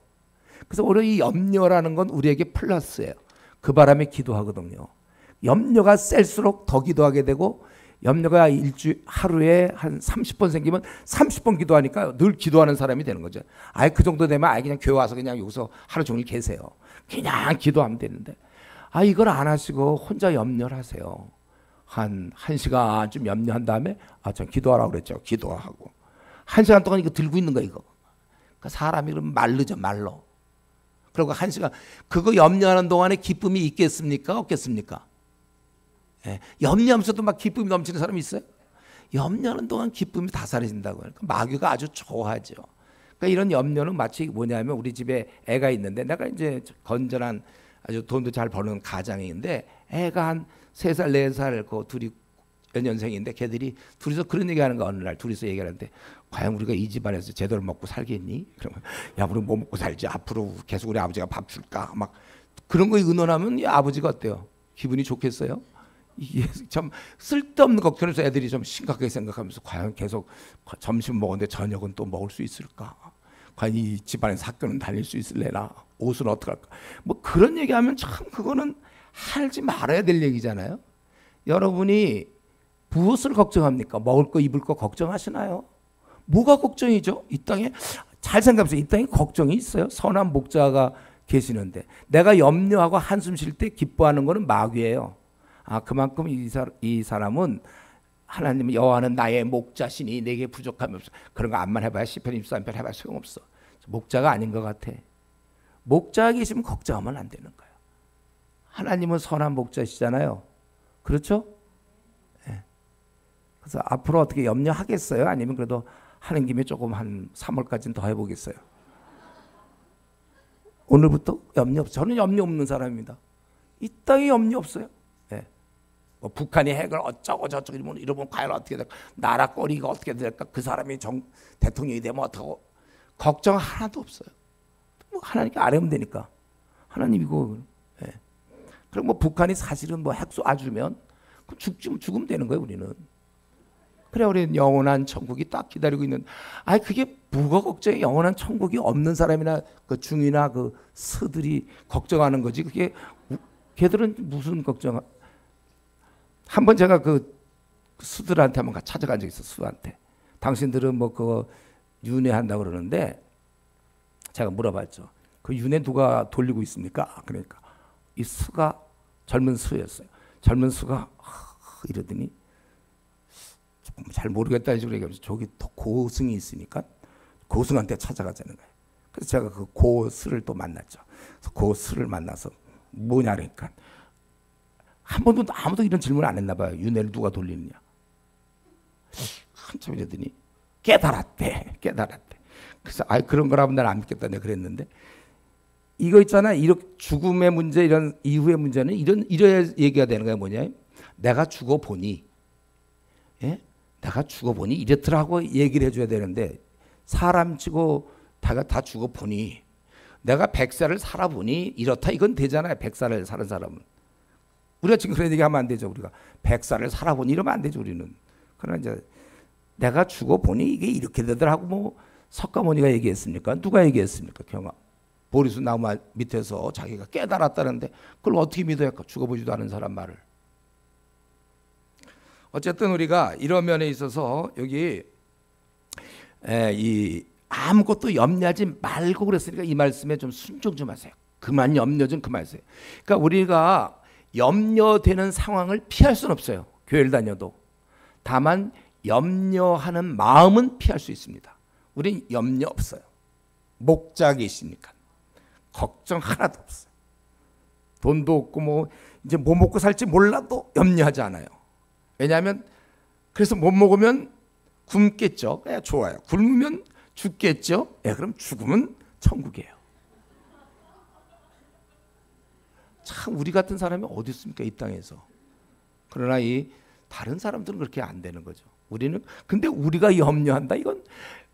Speaker 1: 그래서 오히려 이 염려라는 건 우리에게 플러스예요. 그 바람에 기도하거든요. 염려가 셀수록 더 기도하게 되고, 염려가 하루에 한 30번 생기면 30번 기도하니까 늘 기도하는 사람이 되는 거죠. 아예 그 정도 되면 아예 그냥 교회 와서 그냥 여기서 하루 종일 계세요. 그냥 기도하면 되는데, 이걸 안 하시고 혼자 염려를 하세요. 한 1시간쯤 염려한 다음에 전 기도하라고 그랬죠. 기도하고 1시간 동안 이거 들고 있는 거예요. 이거. 그러니까 사람이 그러면 말르죠. 말로. 그리고 1시간 그거 염려하는 동안에 기쁨이 있겠습니까? 없겠습니까? 예. 염려하면서도 막 기쁨이 넘치는 사람이 있어요? 염려하는 동안 기쁨이 다 사라진다고. 그러니까 마귀가 아주 좋아하죠. 그러니까 이런 염려는 마치 뭐냐면, 우리 집에 애가 있는데 내가 이제 건전한 아주 돈도 잘 버는 가장인데 애가 한 3살, 4살 그 둘이 연년생인데 걔들이 둘이서 그런 얘기하는 거. 어느 날 둘이서 얘기하는데, 과연 우리가 이 집안에서 제대로 먹고 살겠니? 그러면 야, 우리 뭐 먹고 살지? 앞으로 계속 우리 아버지가 밥 줄까? 막 그런 거 의논하면 이 아버지가 어때요? 기분이 좋겠어요? 이게 참 쓸데없는 걱정에서 애들이 좀 심각하게 생각하면서, 과연 계속 점심 먹었는데 저녁은 또 먹을 수 있을까? 과연 이 집안의 사건은 달릴 수 있을래나? 옷은 어떡할까? 뭐 그런 얘기하면 참 그거는 하지 말아야 될 얘기잖아요. 여러분이 무엇을 걱정합니까? 먹을 거 입을 거 걱정하시나요? 뭐가 걱정이죠? 이 땅에 잘 생각해보세요. 이 땅에 걱정이 있어요? 선한 목자가 계시는데 내가 염려하고 한숨 쉴 때 기뻐하는 거는 마귀예요. 그만큼 이 사람은 하나님 여호와는 나의 목자시니 내게 부족함이 없어. 그런 거 암만 해봐야 시편 23편 해봐야 소용없어. 목자가 아닌 것 같아. 목자가 계시면 걱정하면 안 되는 거예요. 하나님은 선한 목자시잖아요. 그렇죠? 네. 그래서 앞으로 어떻게 염려하겠어요? 아니면 그래도 하는 김에 조금 한 3월까지는 더 해보겠어요? 오늘부터 염려 없어요. 저는 염려 없는 사람입니다. 이 땅에 염려 없어요. 네. 뭐 북한이 핵을 어쩌고 저쩌고 이러면 과연 어떻게 될까? 나라 꼬리가 어떻게 될까? 그 사람이 대통령이 되면 어떡하고? 걱정 하나도 없어요. 뭐 하나님께 아뢰면 되니까. 하나님이고. 예. 그럼 뭐 북한이 사실은 뭐 핵 쏴주면 죽으면 되는 거예요, 우리는. 그래 우리는 영원한 천국이 딱 기다리고 있는. 그게 뭐가 걱정해? 영원한 천국이 없는 사람이나 그 중이나 그 스들이 걱정하는 거지. 그게 걔들은 무슨 걱정? 한번 제가 그 수들한테 한번 찾아간 적이 있어. 수한테. 당신들은 뭐 그거 윤회한다고 그러는데 제가 물어봤죠. 그 윤회 누가 돌리고 있습니까? 그러니까 이 수가 젊은 수였어요. 젊은 수가 이러더니 조금 잘 모르겠다 이렇게 얘기하면서 저기 더 고승이 있으니까 고승한테 찾아가자는 거예요. 그래서 제가 그 고수를 또 만났죠. 그래서 고수를 만나서 뭐냐 그러니까 한 번도 아무도 이런 질문을 안 했나 봐요. 윤회를 누가 돌리느냐. 한참 이러더니 깨달았대. 그래서 그런 거라면 난 안 믿겠다 내가 그랬는데 이거 있잖아. 이렇게 죽음의 문제 이런 이후의 문제는 이래야 얘기가 되는 거야. 뭐냐? 내가 죽어보니 내가 죽어보니 이렇더라고 얘기를 해줘야 되는데 사람 치고 다 죽어보니 내가 100살을 살아보니 이렇다 이건 되잖아요. 100살을 사는 사람은. 우리가 지금 그런 얘기하면 안 되죠. 우리가 100살을 살아보니 이러면 안 되죠. 우리는. 그러나 이제 내가 죽어보니 이게 이렇게 되더라고 뭐 석가모니가 얘기했습니까? 누가 얘기했습니까? 경아. 보리수 나무 밑에서 자기가 깨달았다는데 그걸 어떻게 믿어야 할까? 죽어보지도 않은 사람 말을. 어쨌든 우리가 이런 면에 있어서 여기 이 아무것도 염려하지 말고 그랬으니까 이 말씀에 좀 순종 좀 하세요. 그만 염려 좀 그만하세요. 그러니까 우리가 염려되는 상황을 피할 수는 없어요. 교회를 다녀도. 다만 염려하는 마음은 피할 수 있습니다. 우린 염려 없어요. 목자계시니까. 걱정 하나도 없어요. 돈도 없고 뭐 이제 뭐 먹고 살지 몰라도 염려하지 않아요. 왜냐하면 그래서 못 먹으면 굶겠죠. 좋아요. 굶으면 죽겠죠. 그럼 죽으면 천국이에요. 참 우리 같은 사람이 어디 있습니까? 이 땅에서. 그러나 이 다른 사람들은 그렇게 안 되는 거죠. 우리는 근데 우리가 염려한다. 이건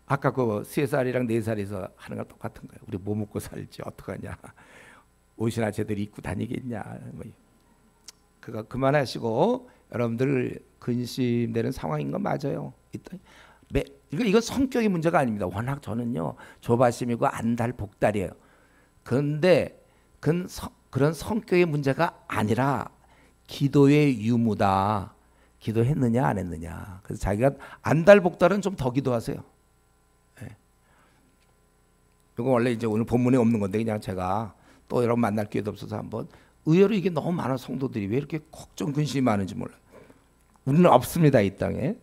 Speaker 1: 아까 그 3살이랑 4살에서 하는 거랑 똑같은 거예요. 우리 뭐 먹고 살지 어떡하냐. 옷이나 제대로 입고 다니겠냐. 그거 그만하시고 여러분들 근심되는 상황인 건 맞아요. 이건 성격의 문제가 아닙니다. 워낙 저는요 조바심이고 안달 복달이에요. 그런데 그런 성격의 문제가 아니라 기도의 유무다. 기도했느냐 안 했느냐. 그래서 자기가 안달 복달은 좀 더 기도하세요. 이거 원래 이제 오늘 본문에 없는 건데 그냥 제가 또 여러분 만날 기회도 없어서 한번 의외로 이게 너무 많은 성도들이 왜 이렇게 걱정 근심이 많은지 몰라요. 우리는 없습니다 이 땅에.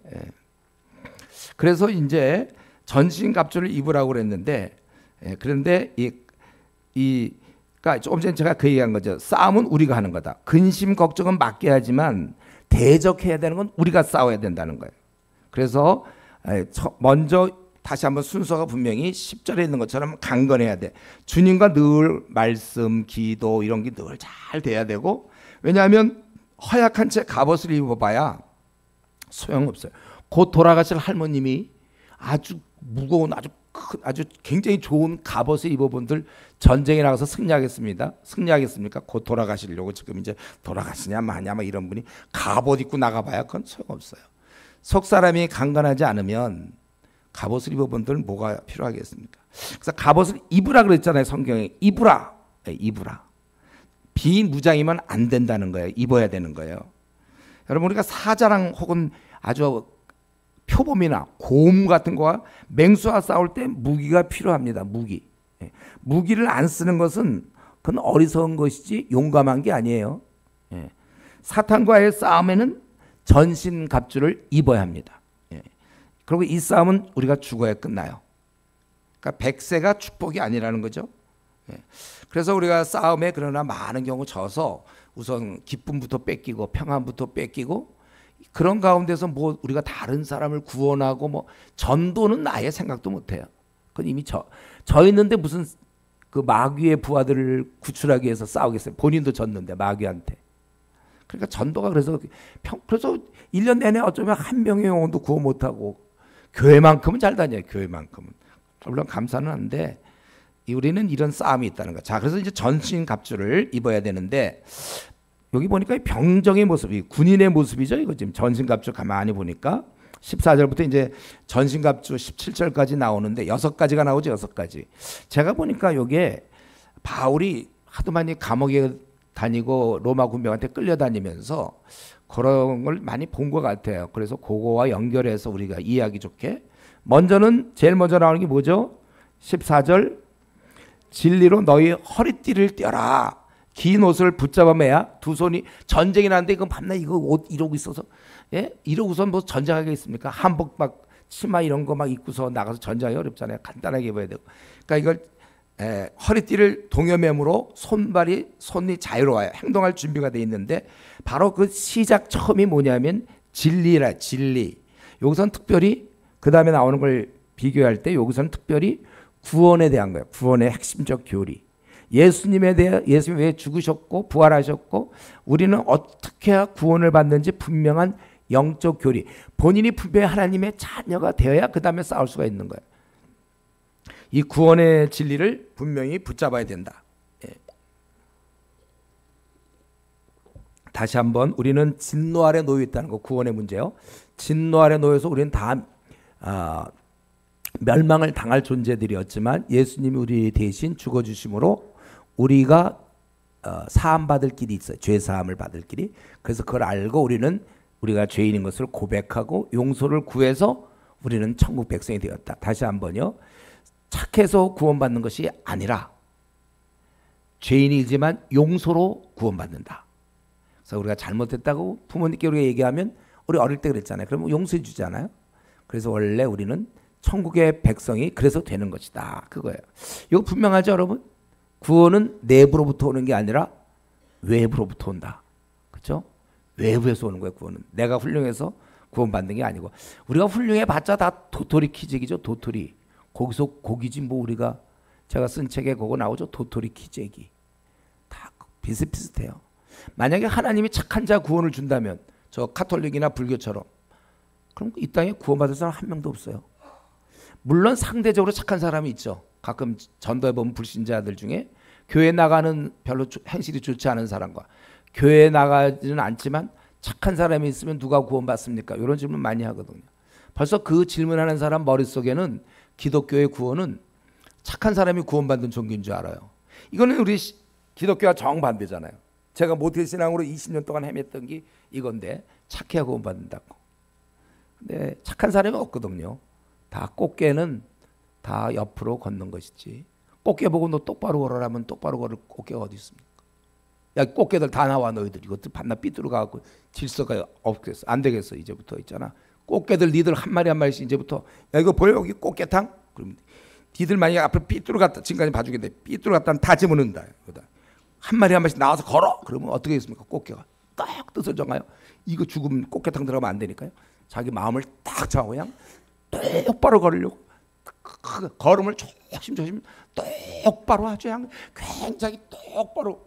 Speaker 1: 그래서 이제 전신갑주를 입으라고 그랬는데 그런데 그러니까 조금 전에 제가 그 얘기한 거죠. 싸움은 우리가 하는 거다. 근심 걱정은 맡게 하지만 대적해야 되는 건 우리가 싸워야 된다는 거예요. 그래서 먼저 다시 한번 순서가 분명히 10절에 있는 것처럼 강건해야 돼. 주님과 늘 말씀, 기도 이런 게 늘 잘 돼야 되고 왜냐하면 허약한 채 갑옷을 입어봐야 소용없어요. 곧 돌아가실 할머님이 아주 무거운 아주 굉장히 좋은 갑옷을 입어본들 전쟁에 나가서 승리하겠습니까? 곧 돌아가시려고 지금 이제 돌아가시냐 마냐 막 이런 분이 갑옷 입고 나가봐야 그건 소용없어요. 속 사람이 강건하지 않으면 갑옷을 입어본들 뭐가 필요하겠습니까? 그래서 갑옷을 입으라 그랬잖아요. 성경에 입으라. 비무장이면 안 된다는 거예요. 입어야 되는 거예요. 여러분 우리가 사자랑 혹은 아주 표범이나 곰 같은 거와 맹수와 싸울 때 무기가 필요합니다. 무기를 안 쓰는 것은 그건 어리석은 것이지 용감한 게 아니에요. 사탄과의 싸움에는 전신갑주를 입어야 합니다. 그리고 이 싸움은 우리가 죽어야 끝나요. 그러니까 100세가 축복이 아니라는 거죠. 그래서 우리가 싸움에 그러나 많은 경우 져서 우선 기쁨부터 뺏기고 평안부터 뺏기고 그런 가운데서 뭐 우리가 다른 사람을 구원하고 뭐 전도는 아예 생각도 못해요. 그건 이미 져 있는데 무슨 그 마귀의 부하들을 구출하기 위해서 싸우겠어요. 본인도 졌는데 마귀한테. 그러니까 전도가 그래서 1년 내내 어쩌면 한 명의 영혼도 구원 못하고 교회만큼은 잘 다녀요. 교회만큼은. 물론 감사는 한데 우리는 이런 싸움이 있다는 거. 자, 그래서 이제 전신갑주를 입어야 되는데 여기 보니까 병정의 모습이 군인의 모습이죠. 이거 지금 전신갑주 가만히 보니까 14절부터 이제 전신갑주 17절까지 나오는데 6가지가 나오죠. 6가지. 제가 보니까 이게 바울이 하도 많이 감옥에 다니고 로마 군병한테 끌려다니면서 그런 걸 많이 본 것 같아요. 그래서 그거와 연결해서 우리가 이해하기 좋게 제일 먼저 나오는 게 뭐죠? 14절 진리로 너희 허리띠를 떼어라. 긴 옷을 붙잡아 매야 두 손이 전쟁이 나는데 이건 밤낮 이거 옷 이러고 있어서 이러고선 뭐 전쟁하겠습니까? 한복 막 치마 이런 거 막 입고서 나가서 전쟁하기 어렵잖아요. 간단하게 입어야 되고. 그러니까 이걸 허리띠를 동여매므로 손이 자유로워요. 행동할 준비가 돼 있는데 바로 그 시작 처음이 뭐냐면 진리. 여기서는 특별히 그 다음에 나오는 걸 비교할 때 여기서는 특별히 구원에 대한 거예요. 구원의 핵심적 교리. 예수님에 대해 예수님이 왜 죽으셨고 부활하셨고 우리는 어떻게 해야 구원을 받는지 분명한 영적 교리. 본인이 분명히 하나님의 자녀가 되어야 그 다음에 싸울 수가 있는 거예요. 이 구원의 진리를 분명히 붙잡아야 된다. 다시 한번 우리는 진노 아래 놓여 있다는 거 구원의 문제요. 진노 아래 놓여서 우리는 다 멸망을 당할 존재들이었지만 예수님이 우리 대신 죽어주심으로 우리가 사함받을 길이 있어요. 죄 사함을 받을 길이. 그래서 그걸 알고 우리가 죄인인 것을 고백하고 용서를 구해서 우리는 천국 백성이 되었다. 다시 한번요. 착해서 구원받는 것이 아니라 죄인이지만 용서로 구원받는다. 그래서 우리가 잘못했다고 부모님께 우리가 얘기하면 우리 어릴 때 그랬잖아요. 그러면 용서해 주잖아요. 그래서 원래 우리는 천국의 백성이 그래서 되는 것이다. 그거예요. 이거 분명하죠, 여러분? 구원은 내부로부터 오는 게 아니라 외부로부터 온다. 그렇죠? 외부에서 오는 거예요, 구원은. 내가 훌륭해서 구원받는 게 아니고. 우리가 훌륭해봤자 다 도토리 키재기죠, 도토리. 거기서 고기지 뭐 우리가 제가 쓴 책에 그거 나오죠, 도토리 키재기. 다 비슷비슷해요. 만약에 하나님이 착한 자 구원을 준다면 저 카톨릭이나 불교처럼 그럼 이 땅에 구원받을 사람 한 명도 없어요. 물론 상대적으로 착한 사람이 있죠. 가끔 전도해 보면 불신자들 중에 교회 나가는 별로 행실이 좋지 않은 사람과 교회 나가지는 않지만 착한 사람이 있으면 누가 구원받습니까? 이런 질문 많이 하거든요. 벌써 그 질문하는 사람 머릿속에는 기독교의 구원은 착한 사람이 구원받는 종교인 줄 알아요. 이거는 우리 기독교와 정반대잖아요. 제가 모태신앙으로 20년 동안 헤맸던 게 이건데 착해야 구원받는다고. 근데 착한 사람이 없거든요. 다 꽃게는 다 옆으로 걷는 것이지. 꽃게 보고 너 똑바로 걸어라면 똑바로 걸을 꽃게가 어디 있습니까? 야, 꽃게들 다 나와 너희들. 이것들 반납 삐뚤어 가고 질서가 없겠어. 안 되겠어. 이제부터 있잖아. 꽃게들 니들 한 마리 한 마리씩 이제부터 야 이거 보여 여기 꽃게탕? 그럼 니들 만약에 앞으로 삐뚤어 갔다 지금까지 봐주겠는데 삐뚤어 갔다는 다 집어넣는다. 한 마리 한 마리씩 나와서 걸어. 그러면 어떻게 했습니까? 꽃게가 딱 뜻을 정하여 이거 죽으면 꽃게탕 들어가면 안 되니까요. 자기 마음을 딱 정하고 그냥 똑바로 걸으려고 걸음을 조심조심 똑바로 하죠. 그냥 굉장히 똑바로.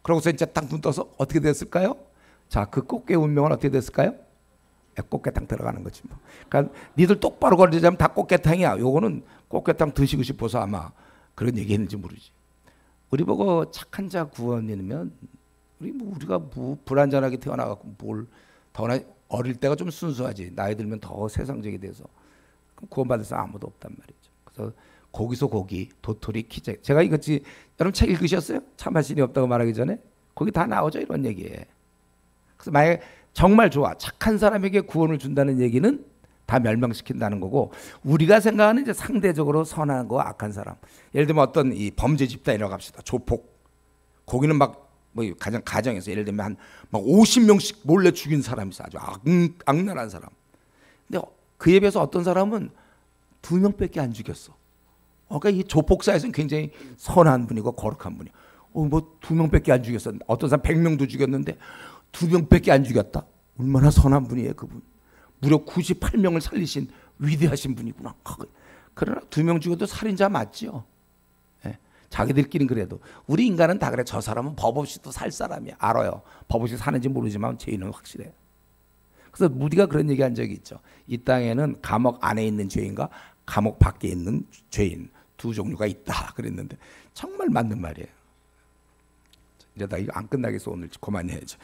Speaker 1: 그러고서 이제 딱 눈 떠서 어떻게 됐을까요? 자, 그 꽃게 운명은 어떻게 됐을까요? 꽃게탕 들어가는 거지 뭐. 그러니까 니들 똑바로 걸리자면 다 꽃게탕이야. 요거는 꽃게탕 드시고 싶어서 아마 그런 얘기했는지 모르지. 우리 보고 착한 자 구원이면 우리가 뭐 불완전하게 태어나갖고 뭘 더나 어릴 때가 좀 순수하지. 나이 들면 더 세상적이 돼서 구원받을 사람 아무도 없단 말이죠. 그래서 거기서 거기 도토리 키재. 제가 이거지 여러분 책 읽으셨어요? 참할 신이 없다고 말하기 전에 거기 다 나오죠 이런 얘기에. 그래서 만약에 정말 좋아 착한 사람에게 구원을 준다는 얘기는 다 멸망시킨다는 거고 우리가 생각하는 이제 상대적으로 선한 거 악한 사람. 예를 들면 어떤 이 범죄 집단이라고 합시다. 조폭. 거기는 막 뭐 가정에서 예를 들면 한 막 50명씩 몰래 죽인 사람이 있어. 아주 악랄한 사람. 근데 그에 비해서 어떤 사람은 2명밖에 안 죽였어. 그러니까 이 조폭 사이에서는 굉장히 선한 분이고 거룩한 분이. 뭐 2명밖에 안 죽였어. 어떤 사람 100명도 죽였는데 2명밖에 안 죽였다. 얼마나 선한 분이에요, 그분. 무려 98명을 살리신 위대하신 분이구나. 그러나 2명 죽여도 살인자 맞지요. 예. 자기들끼리는 그래도 우리 인간은 다 그래. 저 사람은 법 없이도 살 사람이야. 알아요. 법 없이 사는지 모르지만 죄인은 확실해. 그래서 무디가 그런 얘기한 적이 있죠. 이 땅에는 감옥 안에 있는 죄인과 감옥 밖에 있는 죄인 두 종류가 있다 그랬는데 정말 맞는 말이에요. 이제 나 이거 안 끝나겠어. 오늘 그만해야죠.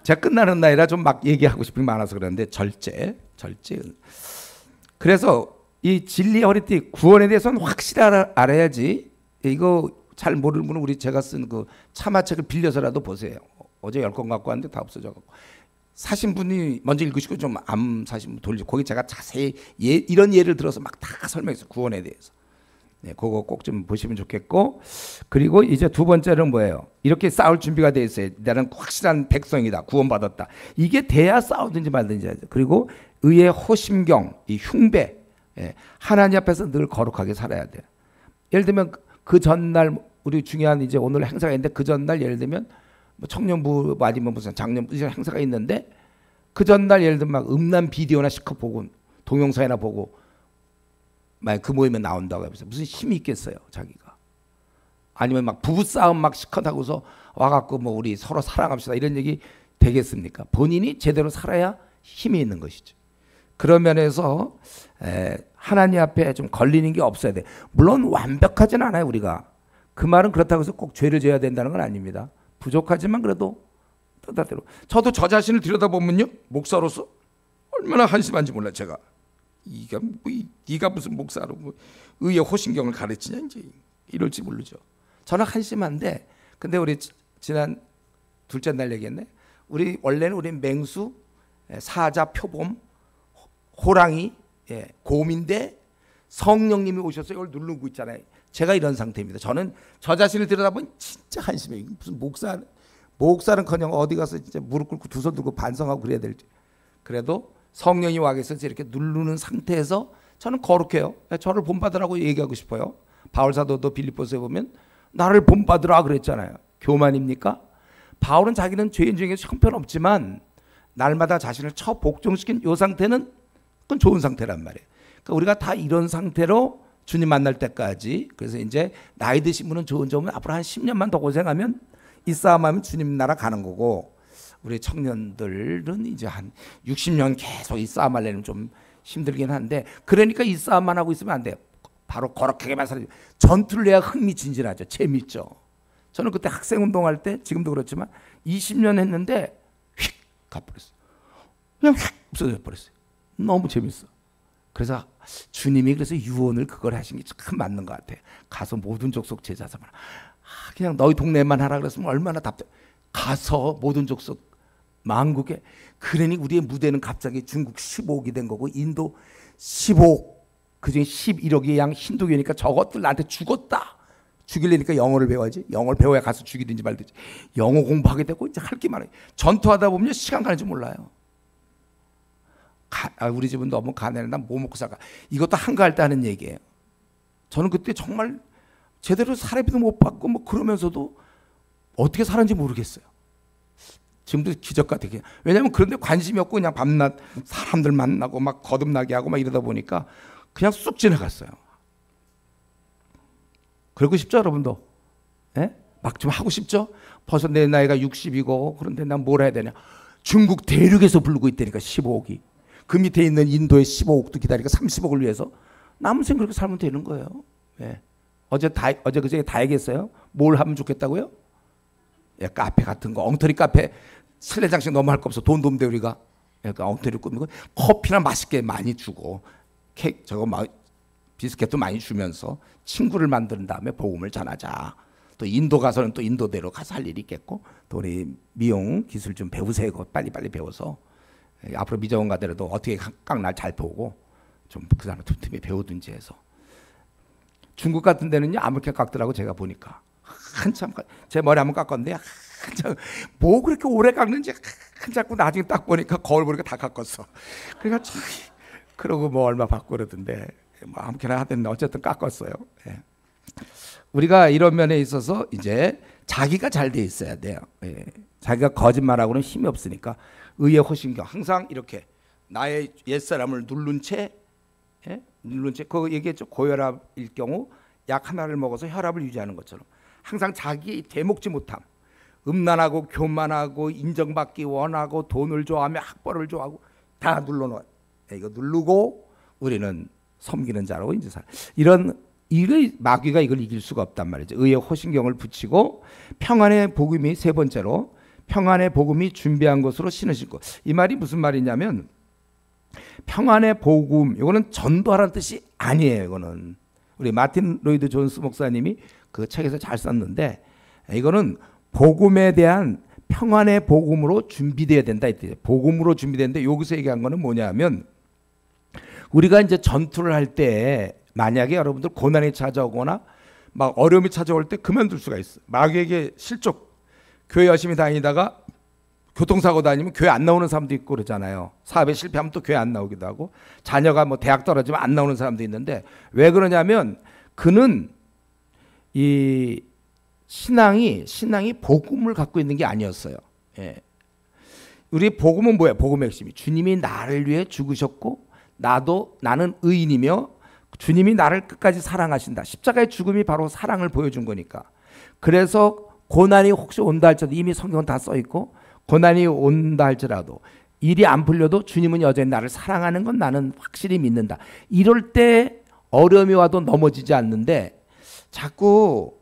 Speaker 1: 제가 끝나는 날이라 좀 막 얘기하고 싶은 게 많아서 그러는데 절제. 그래서 이 진리의 허리띠 구원에 대해서는 확실히 알아야지. 이거 잘 모르는 분은 우리 제가 쓴 그 참화책을 빌려서라도 보세요. 어제 10권 갖고 왔는데 다 없어져갖고. 사신 분이 먼저 읽으시고 좀 안 사신 분 돌리고 거기 제가 자세히 이런 예를 들어서 막 다 설명했어요. 구원에 대해서. 네, 그거 꼭 좀 보시면 좋겠고. 그리고 이제 두 번째는 뭐예요? 이렇게 싸울 준비가 돼 있어요. 나는 확실한 백성이다. 구원받았다. 이게 돼야 싸우든지 말든지 하죠. 그리고 의의 호심경, 이 흉배. 예, 하나님 앞에서 늘 거룩하게 살아야 돼요. 예를 들면 그 전날 우리 중요한 이제 오늘 행사가 있는데 그 전날 예를 들면 뭐 청년부 아니면 무슨 장년부 행사가 있는데 그 전날 예를 들면 막 음란 비디오나 시컷 보고 동영상이나 보고 만약 그 모임에 나온다고 해서 무슨 힘이 있겠어요 자기가. 아니면 막 부부싸움 막 시컷 하고서 와갖고 뭐 우리 서로 사랑합시다 이런 얘기 되겠습니까? 본인이 제대로 살아야 힘이 있는 것이죠. 그런 면에서 하나님 앞에 좀 걸리는 게 없어야 돼. 물론 완벽하진 않아요 우리가. 그 말은 그렇다고 해서 꼭 죄를 져야 된다는 건 아닙니다. 부족하지만 그래도 뜻대로. 저도 저 자신을 들여다보면요 목사로서 얼마나 한심한지 몰라. 제가 네가 무슨 목사로 뭐 의의 호신경을 가르치냐 이제 이럴지 모르죠. 저는 한심한데 근데 우리 지난 둘째 날 얘기했네. 우리 원래는 우리 맹수, 사자, 표범, 호랑이, 곰인데 성령님이 오셔서 이걸 누르고 있잖아요. 제가 이런 상태입니다. 저는 저 자신을 들여다보면 진짜 한심해요. 무슨 목사는커녕 어디 가서 진짜 무릎 꿇고 두 손 들고 반성하고 그래야 될지. 그래도 성령이 와 계셔서 이렇게 누르는 상태에서 저는 거룩해요. 저를 본받으라고 얘기하고 싶어요. 바울 사도도 빌립보서에 보면 나를 본받으라 그랬잖아요. 교만입니까? 바울은 자기는 죄인 중에서 형편없지만 날마다 자신을 복종시킨 이 상태는 그건 좋은 상태란 말이에요. 그러니까 우리가 다 이런 상태로 주님 만날 때까지. 그래서 이제 나이 드신 분은 좋은 점은 앞으로 한 10년만 더 고생하면 이 싸움하면 주님 나라 가는 거고 우리 청년들은 이제 한 60년 계속 이 싸움 하려면 좀 힘들긴 한데 그러니까 이 싸움만 하고 있으면 안 돼요. 바로 거룩하게만 살아요. 전투를 해야 흥미진진하죠. 재밌죠. 저는 그때 학생운동할 때 지금도 그렇지만 20년 했는데 휙 가버렸어요. 그냥 휙 없어져 버렸어요. 너무 재밌어. 그래서 주님이 그래서 유언을 그걸 하신 게 참 맞는 것 같아요. 가서 모든 족속 제자 삼아라. 그냥 너희 동네만 하라 그랬으면 얼마나 답답해. 가서 모든 족속 만국에. 그러니 우리의 무대는 갑자기 중국 15억이 된 거고 인도 15억 그중에 11억이 양 힌두교니까 저것들 나한테 죽었다. 죽이려니까 영어를 배워야지. 영어를 배워야 가서 죽이든지 말든지. 영어 공부하게 되고 이제 할 게 많아요. 전투하다 보면 시간 가는 줄 몰라요. 우리 집은 너무 가난해. 난 뭐 먹고 살까. 이것도 한가할 때 하는 얘기예요. 저는 그때 정말 제대로 사례비도 못 받고 뭐 그러면서도 어떻게 살았는지 모르겠어요. 지금도 기적 같아요. 왜냐하면 그런 데 관심이 없고 그냥 밤낮 사람들 만나고 막 거듭나게 하고 막 이러다 보니까 그냥 쑥 지나갔어요. 그러고 싶죠 여러분도? 예? 막 좀 하고 싶죠? 벌써 내 나이가 60이고 그런데 난 뭘 해야 되냐. 중국 대륙에서 부르고 있다니까 15억이. 그 밑에 있는 인도의 15억도 기다리니까 30억을 위해서 남은 생 그렇게 살면 되는 거예요. 예. 어제 그저께 다 얘기했어요. 뭘 하면 좋겠다고요? 예, 카페 같은 거 엉터리 카페 실내장식 너무 할 거 없어. 돈도 없는데 우리가 엉터리 꾸미고 커피나 맛있게 많이 주고 케이크 비스켓도 많이 주면서 친구를 만든 다음에 복음을 전하자. 또 인도 가서는 또 인도대로 가서 할 일이 있겠고 또 우리 미용 기술 좀 배우세요. 빨리빨리 배워서 앞으로 미정원 가더라도 어떻게 깎날 잘 보고 좀 그 사람 틈틈이 배우든지 해서. 중국 같은 데는요 아무렇게 깎더라고. 제가 보니까 한참 제 머리 한번 깎았는데 한참 뭐 그렇게 오래 깎는지 자꾸 나중에 딱 보니까 거울 보니까 다 깎았어. 그러니까 참 그러고 뭐 얼마 받고 그러던데 뭐 아무렇게나 하든 어쨌든 깎았어요. 예. 우리가 이런 면에 있어서 이제 자기가 잘 돼 있어야 돼요. 예. 자기가 거짓말하고는 힘이 없으니까 의의 호신경 항상 이렇게 나의 옛사람을 누른 채 그거 얘기했죠. 고혈압일 경우 약 하나를 먹어서 혈압을 유지하는 것처럼 항상 자기 되먹지 못함, 음란하고 교만하고 인정받기 원하고 돈을 좋아하며 학벌을 좋아하고 다 눌러놓아. 이거 누르고 우리는 섬기는 자라고 이제 이런 이거 마귀가 이걸 이길 수가 없단 말이죠. 의의 호신경을 붙이고 평안의 복음이 세 번째로 평안의 복음이 준비한 것으로 신으실 것. 이 말이 무슨 말이냐면 평안의 복음 이거는 전도하라는 뜻이 아니에요. 이거는 우리 마틴 로이드 존스 목사님이 그 책에서 잘 썼는데 이거는 복음에 대한 평안의 복음으로 준비돼야 된다. 복음으로 준비되는데 여기서 얘기한 거는 뭐냐면 우리가 이제 전투를 할 때 만약에 여러분들 고난이 찾아오거나 막 어려움이 찾아올 때 그만둘 수가 있어. 마귀에게 실족. 교회 열심히 다니다가 교통사고 다니면 교회 안 나오는 사람도 있고 그러잖아요. 사업에 실패하면 또 교회 안 나오기도 하고 자녀가 뭐 대학 떨어지면 안 나오는 사람도 있는데 왜 그러냐면 그는 이 신앙이 복음을 갖고 있는 게 아니었어요. 예. 우리 복음은 뭐예요? 복음의 핵심이 주님이 나를 위해 죽으셨고 나는 의인이며 주님이 나를 끝까지 사랑하신다. 십자가의 죽음이 바로 사랑을 보여준 거니까. 그래서 고난이 혹시 온다 할지라도 이미 성경은 다 써 있고 고난이 온다 할지라도 일이 안 풀려도 주님은 여전히 나를 사랑하는 건 나는 확실히 믿는다. 이럴 때 어려움이 와도 넘어지지 않는데 자꾸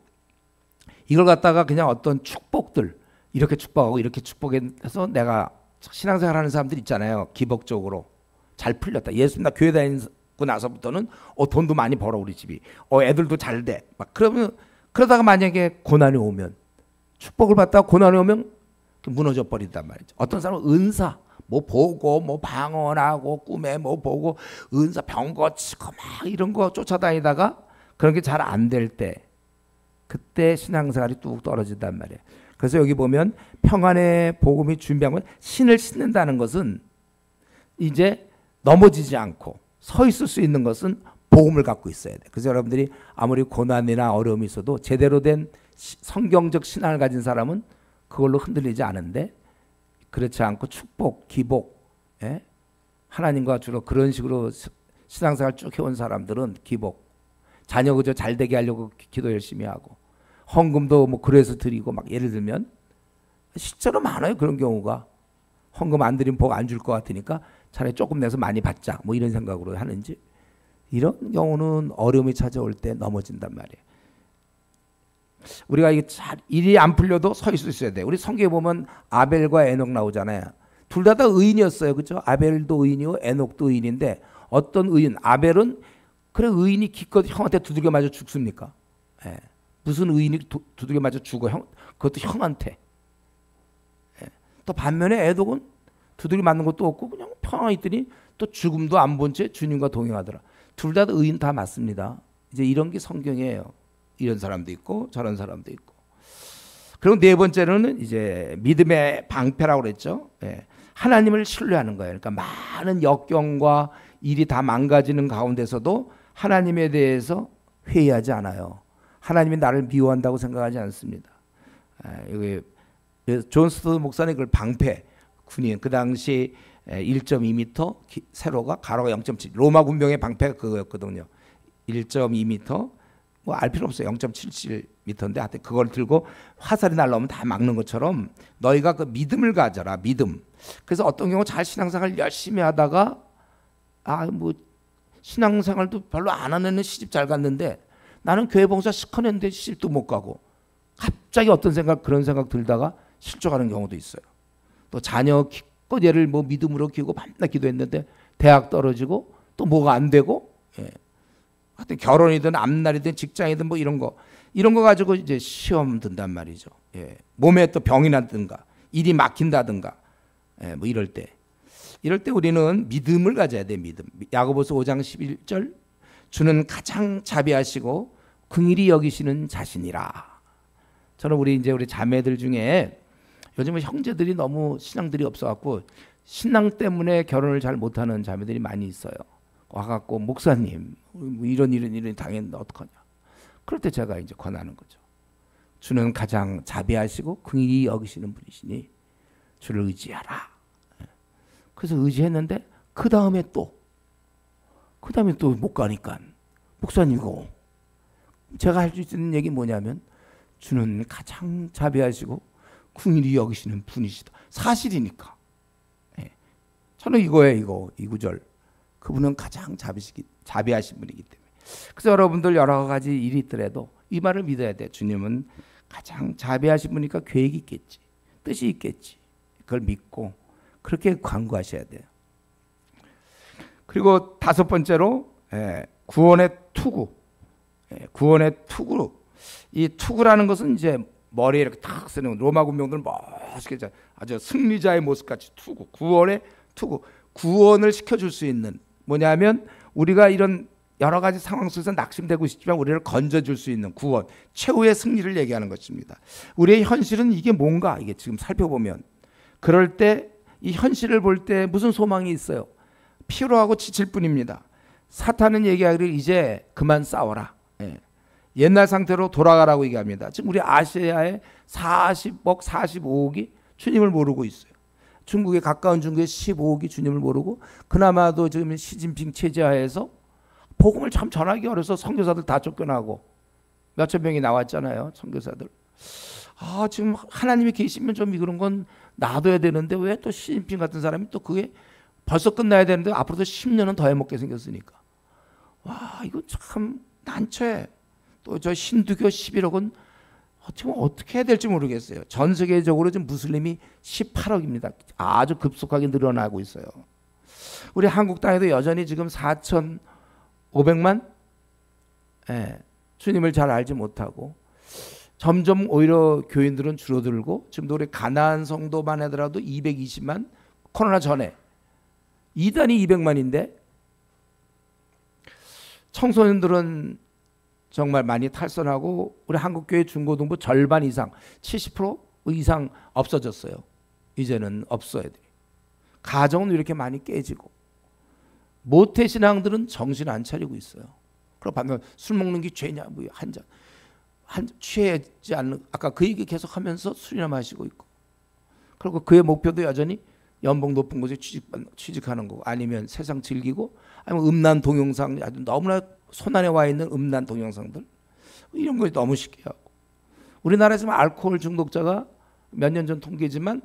Speaker 1: 이걸 갖다가 그냥 어떤 축복들 이렇게 축복하고 이렇게 축복해서 내가 신앙생활 하는 사람들 있잖아요. 기복적으로 잘 풀렸다. 예수 나 교회 다니고 나서부터는 돈도 많이 벌어 우리 집이. 애들도 잘 돼. 막 그러다가 만약에 고난이 오면 축복을 받다가 고난이 오면 무너져 버린단 말이죠. 어떤 사람은 은사 뭐 보고 뭐 방언하고 꿈에 뭐 보고 은사 병 고치고 막 이런 거 쫓아다니다가 그런 게 잘 안 될 때 그때 신앙생활이 뚝 떨어진단 말이에요. 그래서 여기 보면 평안의 복음이 준비한 건 신을 신는다는 것은 이제 넘어지지 않고 서 있을 수 있는 것은 복음을 갖고 있어야 돼. 그래서 여러분들이 아무리 고난이나 어려움이 있어도 제대로 된 성경적 신앙을 가진 사람은 그걸로 흔들리지 않은데 그렇지 않고 축복, 기복, 예? 하나님과 주로 그런 식으로 신앙생활 쭉 해온 사람들은 기복, 자녀 그저 잘 되게 하려고 기도 열심히 하고 헌금도 뭐 그래서 드리고 막 예를 들면 실제로 많아요. 그런 경우가 헌금 안 드리면 복 안 줄 것 같으니까 차라리 조금 내서 많이 받자 뭐 이런 생각으로 하는지 이런 경우는 어려움이 찾아올 때 넘어진단 말이에요. 우리가 이게 잘 일이 안 풀려도 서 있을 수 있어야 돼. 우리 성경에 보면 아벨과 에녹 나오잖아요. 둘 다 의인이었어요. 그렇죠? 아벨도 의인이고 에녹도 의인인데 어떤 의인? 아벨은 그래 의인이 기껏 형한테 두들겨 맞아 죽습니까? 예. 무슨 의인이 두들겨 맞아 죽어? 그것도 형한테. 예. 또 반면에 에녹은 두들겨 맞는 것도 없고 그냥 평안히 있더니 또 죽음도 안 본 채 주님과 동행하더라. 둘 다 의인 다 맞습니다. 이제 이런 게 성경이에요. 이런 사람도 있고 저런 사람도 있고. 그리고 네 번째로는 이제 믿음의 방패라고 그랬죠. 예. 하나님을 신뢰하는 거예요. 그러니까 많은 역경과 일이 다 망가지는 가운데서도 하나님에 대해서 회의하지 않아요. 하나님이 나를 미워한다고 생각하지 않습니다. 여기 존 스토드 목사님 그걸 방패 군인 그 당시 1.2m 세로가 가로가 0.7 로마 군병의 방패가 그거였거든요. 1.2m 뭐 알 필요 없어요. 0.77m인데 하여튼 그걸 들고 화살이 날라오면 다 막는 것처럼 너희가 그 믿음을 가져라. 믿음. 그래서 어떤 경우 잘 신앙생활 열심히 하다가 뭐 신앙생활도 별로 안 하는 애는 시집 잘 갔는데 나는 교회 봉사 시커 했는데 시집도 못 가고 갑자기 어떤 그런 생각 들다가 실족하는 경우도 있어요. 또 자녀 기껏 얘를 뭐 믿음으로 키우고 밤낮 기도했는데 대학 떨어지고 또 뭐가 안 되고 예. 하여튼 결혼이든 앞날이든 직장이든 뭐 이런 거 가지고 이제 시험 든단 말이죠. 예. 몸에 또 병이 나든가 일이 막힌다든가 예. 뭐 이럴 때 우리는 믿음을 가져야 돼. 믿음. 야고보서 5장 11절 주는 가장 자비하시고 긍휼히 여기시는 자신이라. 저는 우리 자매들 중에 요즘은 형제들이 너무 신앙들이 없어갖고 신앙 때문에 결혼을 잘 못하는 자매들이 많이 있어요. 와갖고 목사님 이런 당했는데 어떡하냐. 그럴 때 제가 이제 권하는 거죠. 주는 가장 자비하시고 긍휼히 여기시는 분이시니 주를 의지하라. 그래서 의지했는데 그 다음에 또 못 가니까 목사님 이거 제가 할 수 있는 얘기 뭐냐면 주는 가장 자비하시고 긍휼히 여기시는 분이시다. 사실이니까. 예. 저는 이거예요. 이 구절. 그분은 가장 자비하신 분이기 때문에. 그래서 여러분들 여러 가지 일이 있더라도 이 말을 믿어야 돼. 주님은 가장 자비하신 분이니까 계획이 있겠지. 뜻이 있겠지. 그걸 믿고 그렇게 간구하셔야 돼요. 그리고 다섯 번째로 구원의 투구. 구원의 투구. 이 투구라는 것은 이제 머리에 이렇게 탁 쓰는 로마 군병들은 멋있게 아주 승리자의 모습같이 투구. 구원의 투구. 구원을 시켜줄 수 있는 뭐냐면 우리가 이런 여러 가지 상황 속에서 낙심되고 있지만 우리를 건져줄 수 있는 구원, 최후의 승리를 얘기하는 것입니다. 우리의 현실은 이게 뭔가 이게 지금 살펴보면 그럴 때 이 현실을 볼 때 무슨 소망이 있어요? 피로하고 지칠 뿐입니다. 사탄은 얘기하기를 이제 그만 싸워라. 옛날 상태로 돌아가라고 얘기합니다. 지금 우리 아시아에 40억, 45억이 주님을 모르고 있어요. 중국에 가까운 중국에 15억이 주님을 모르고 그나마도 지금 시진핑 체제하에서 복음을 참 전하기 어려서 선교사들 다 쫓겨나고 몇천 명이 나왔잖아요. 선교사들. 지금 하나님이 계시면 좀 그런 건 놔둬야 되는데 왜 또 시진핑 같은 사람이 또 그게 벌써 끝나야 되는데 앞으로도 10년은 더 해먹게 생겼으니까. 와, 이거 참 난처해. 또 저 힌두교 11억은 지금 어떻게 해야 될지 모르겠어요. 전 세계적으로 지금 무슬림이 18억입니다. 아주 급속하게 늘어나고 있어요. 우리 한국 땅에도 여전히 지금 4,500만 주님을 잘 알지 못하고 점점 오히려 교인들은 줄어들고 지금도 우리 가나안 성도만 하더라도 220만 코로나 전에 이단이 200만인데 청소년들은 정말 많이 탈선하고 우리 한국교회 중고등부 절반 이상 70% 이상 없어졌어요. 이제는 없어야 돼요. 가정은 이렇게 많이 깨지고 모태신앙들은 정신 안 차리고 있어요. 그럼 반면 술 먹는 게 죄냐 뭐 한 취하지 않는 아까 그 얘기 계속 하면서 술이나 마시고 있고 그리고 그의 목표도 여전히 연봉 높은 곳에 취직하는 거고 아니면 세상 즐기고 아니면 음란 동영상 아주 너무나 손안에 와 있는 음란 동영상들 이런 거 너무 쉽게 하고 우리나라에서 알코올 중독자가 몇 년 전 통계지만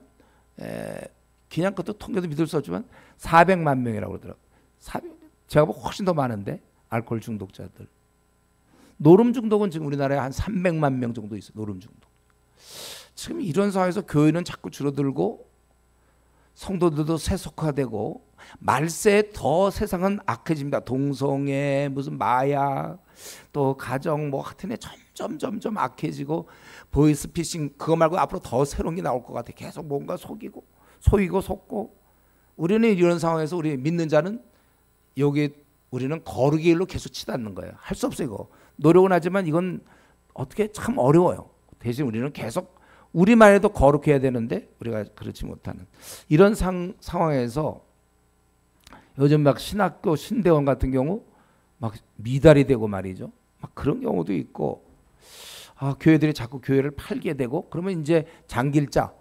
Speaker 1: 그냥 그것도 통계도 믿을 수 없지만 400만 명이라고 그러더라고요. 제가 보고 훨씬 더 많은데 알코올 중독자들. 노름 중독은 지금 우리나라에 한 300만 명 정도 있어요. 노름 중독. 지금 이런 상황에서 교회는 자꾸 줄어들고 성도들도 세속화되고 말세에 더 세상은 악해집니다. 동성애, 무슨 마약, 또 가정 뭐 하여튼 점점 악해지고 보이스피싱 그거 말고 앞으로 더 새로운 게 나올 것 같아. 계속 뭔가 속이고 속고 우리는 이런 상황에서 우리 믿는 자는 여기 우리는 거룩의 일로 계속 치닫는 거예요. 할 수 없어요. 이거 노력은 하지만 이건 어떻게 참 어려워요. 대신 우리는 계속 우리만 해도 거룩해야 되는데 우리가 그렇지 못하는 이런 상황에서 요즘 막 신학교 신대원 같은 경우 막 미달이 되고 말이죠. 막 그런 경우도 있고 교회들이 자꾸 교회를 팔게 되고 그러면 이제 장길자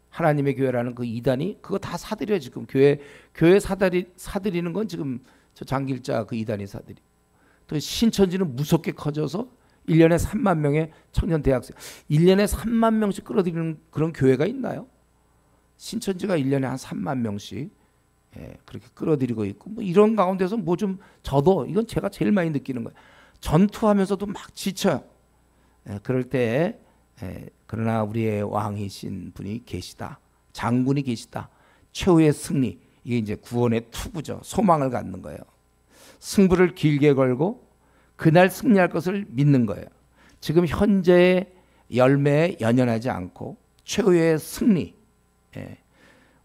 Speaker 1: 하나님의 교회라는 그 이단이 그거 다 사들여 지금 교회 사들이는 건 지금 저 장길자 그 이단이 사들이 또 신천지는 무섭게 커져서 1년에 3만 명의 청년 대학생 1년에 3만 명씩 끌어들이는 그런 교회가 있나요? 신천지가 1년에 한 3만 명씩 그렇게 끌어들이고 있고 뭐 이런 가운데서 뭐 좀 저도 이건 제가 제일 많이 느끼는 거예요. 전투하면서도 막 지쳐요. 그럴 때 그러나 우리의 왕이신 분이 계시다. 장군이 계시다. 최후의 승리 이게 이제 구원의 투구죠. 소망을 갖는 거예요. 승부를 길게 걸고 그날 승리할 것을 믿는 거예요. 지금 현재의 열매에 연연하지 않고 최후의 승리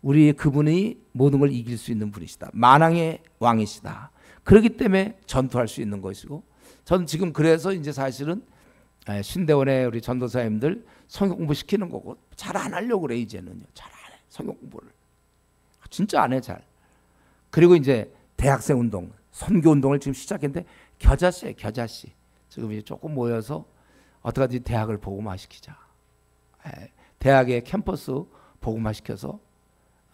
Speaker 1: 우리 그분이 모든 걸 이길 수 있는 분이시다. 만왕의 왕이시다. 그렇기 때문에 전투할 수 있는 것이고 저는 지금 그래서 이제 사실은 신대원의 우리 전도사님들 성경 공부 시키는 거고 잘 안 하려고 그래 이제는요. 잘 안 해. 성경 공부를. 진짜 안 해 잘. 그리고 이제 대학생 운동, 선교 운동을 지금 시작했는데 겨자씨예요. 겨자씨. 지금 이제 조금 모여서 어떻게 하든지 대학을 복음화시키자. 대학의 캠퍼스 복음화시켜서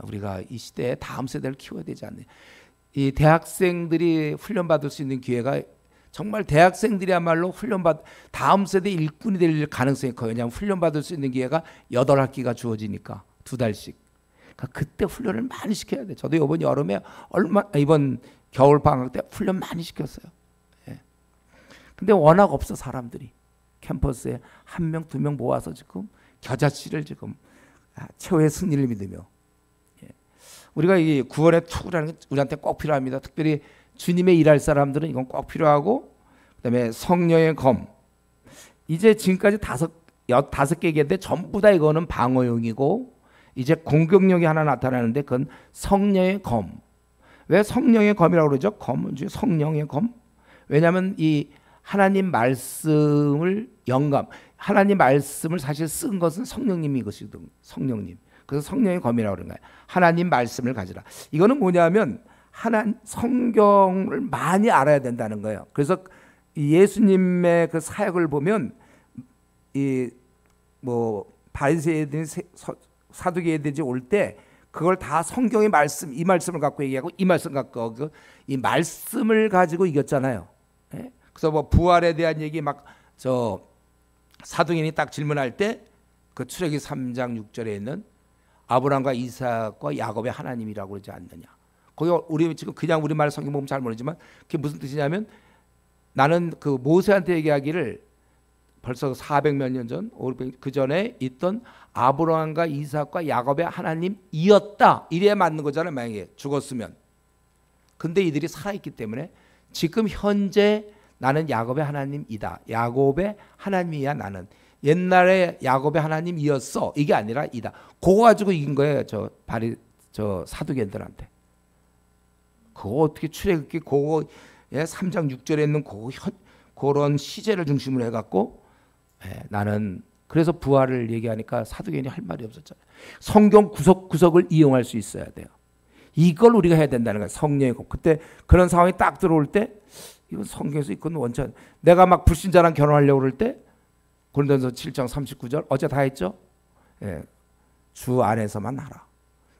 Speaker 1: 우리가 이 시대에 다음 세대를 키워야 되지 않느냐. 이 대학생들이 훈련받을 수 있는 기회가 정말 대학생들이야말로 다음 세대 일꾼이 될 가능성이 커요. 왜냐하면 훈련받을 수 있는 기회가 8학기가 주어지니까 2달씩. 그러니까 그때 훈련을 많이 시켜야 돼. 저도 이번 여름에 이번 겨울 방학 때 훈련 많이 시켰어요. 예. 근데 워낙 없어 사람들이. 캠퍼스에 1명, 2명 모아서 지금 겨자씨를 지금 최후의 승리를 믿으며. 예. 우리가 이 구원의 투구라는 게 우리한테 꼭 필요합니다. 특별히 주님의 일할 사람들은 이건 꼭 필요하고, 그다음에 성령의 검. 이제 지금까지 다섯 개 얘기했는데 전부 다 이거는 방어용이고, 이제 공격력이 하나 나타나는데 그건 성령의 검. 왜 성령의 검이라고 그러죠? 검은 주 성령의 검. 왜냐하면 이 하나님 말씀을 하나님 말씀을 사실 쓴 것은 성령님이 것이거든요. 성령님. 그래서 성령의 검이라고 그런 거예요. 하나님 말씀을 가지라. 이거는 뭐냐면 성경을 많이 알아야 된다는 거예요. 그래서 예수님의 그 사역을 보면 이 뭐 바리새인들이 사두개인들이 올 때 그걸 다 성경의 말씀, 이 말씀을 갖고 얘기하고 이 말씀 갖고 이 말씀을 가지고 이겼잖아요. 예? 그래서 뭐 부활에 대한 얘기 막 사두개인이 딱 질문할 때 그 출애기 3장 6절에 있는 아브라함과 이삭과 야곱의 하나님이라고 그러지 않느냐. 거기 우리 지금 그냥 우리말 성경 보면 잘 모르지만 그게 무슨 뜻이냐면 나는 그 모세한테 얘기하기를 벌써 400몇 년 전, 그 전에 있던 아브라함과 이삭과 야곱의 하나님이었다. 이래야 맞는 거잖아요. 만약에 죽었으면. 근데 이들이 살아있기 때문에 지금 현재 나는 야곱의 하나님이다. 야곱의 하나님이야 나는. 옛날에 야곱의 하나님이었어. 이게 아니라 이다. 그거 가지고 이긴 거예요. 저 사두개인들한테. 그거 어떻게 출애굽기 그거 3장 6절에 있는 그런 시제를 중심으로 해갖고 나는 그래서 부활을 얘기하니까 사두개인이 할 말이 없었잖아요. 성경 구석구석을 이용할 수 있어야 돼요. 이걸 우리가 해야 된다는 거예요. 성령의 것. 그때 그런 상황이 딱 들어올 때 이건 성경에서 있건 원천. 내가 막 불신자랑 결혼하려고 그럴 때 고린도전서 7장 39절 어제 다 했죠. 주 안에서만 하라.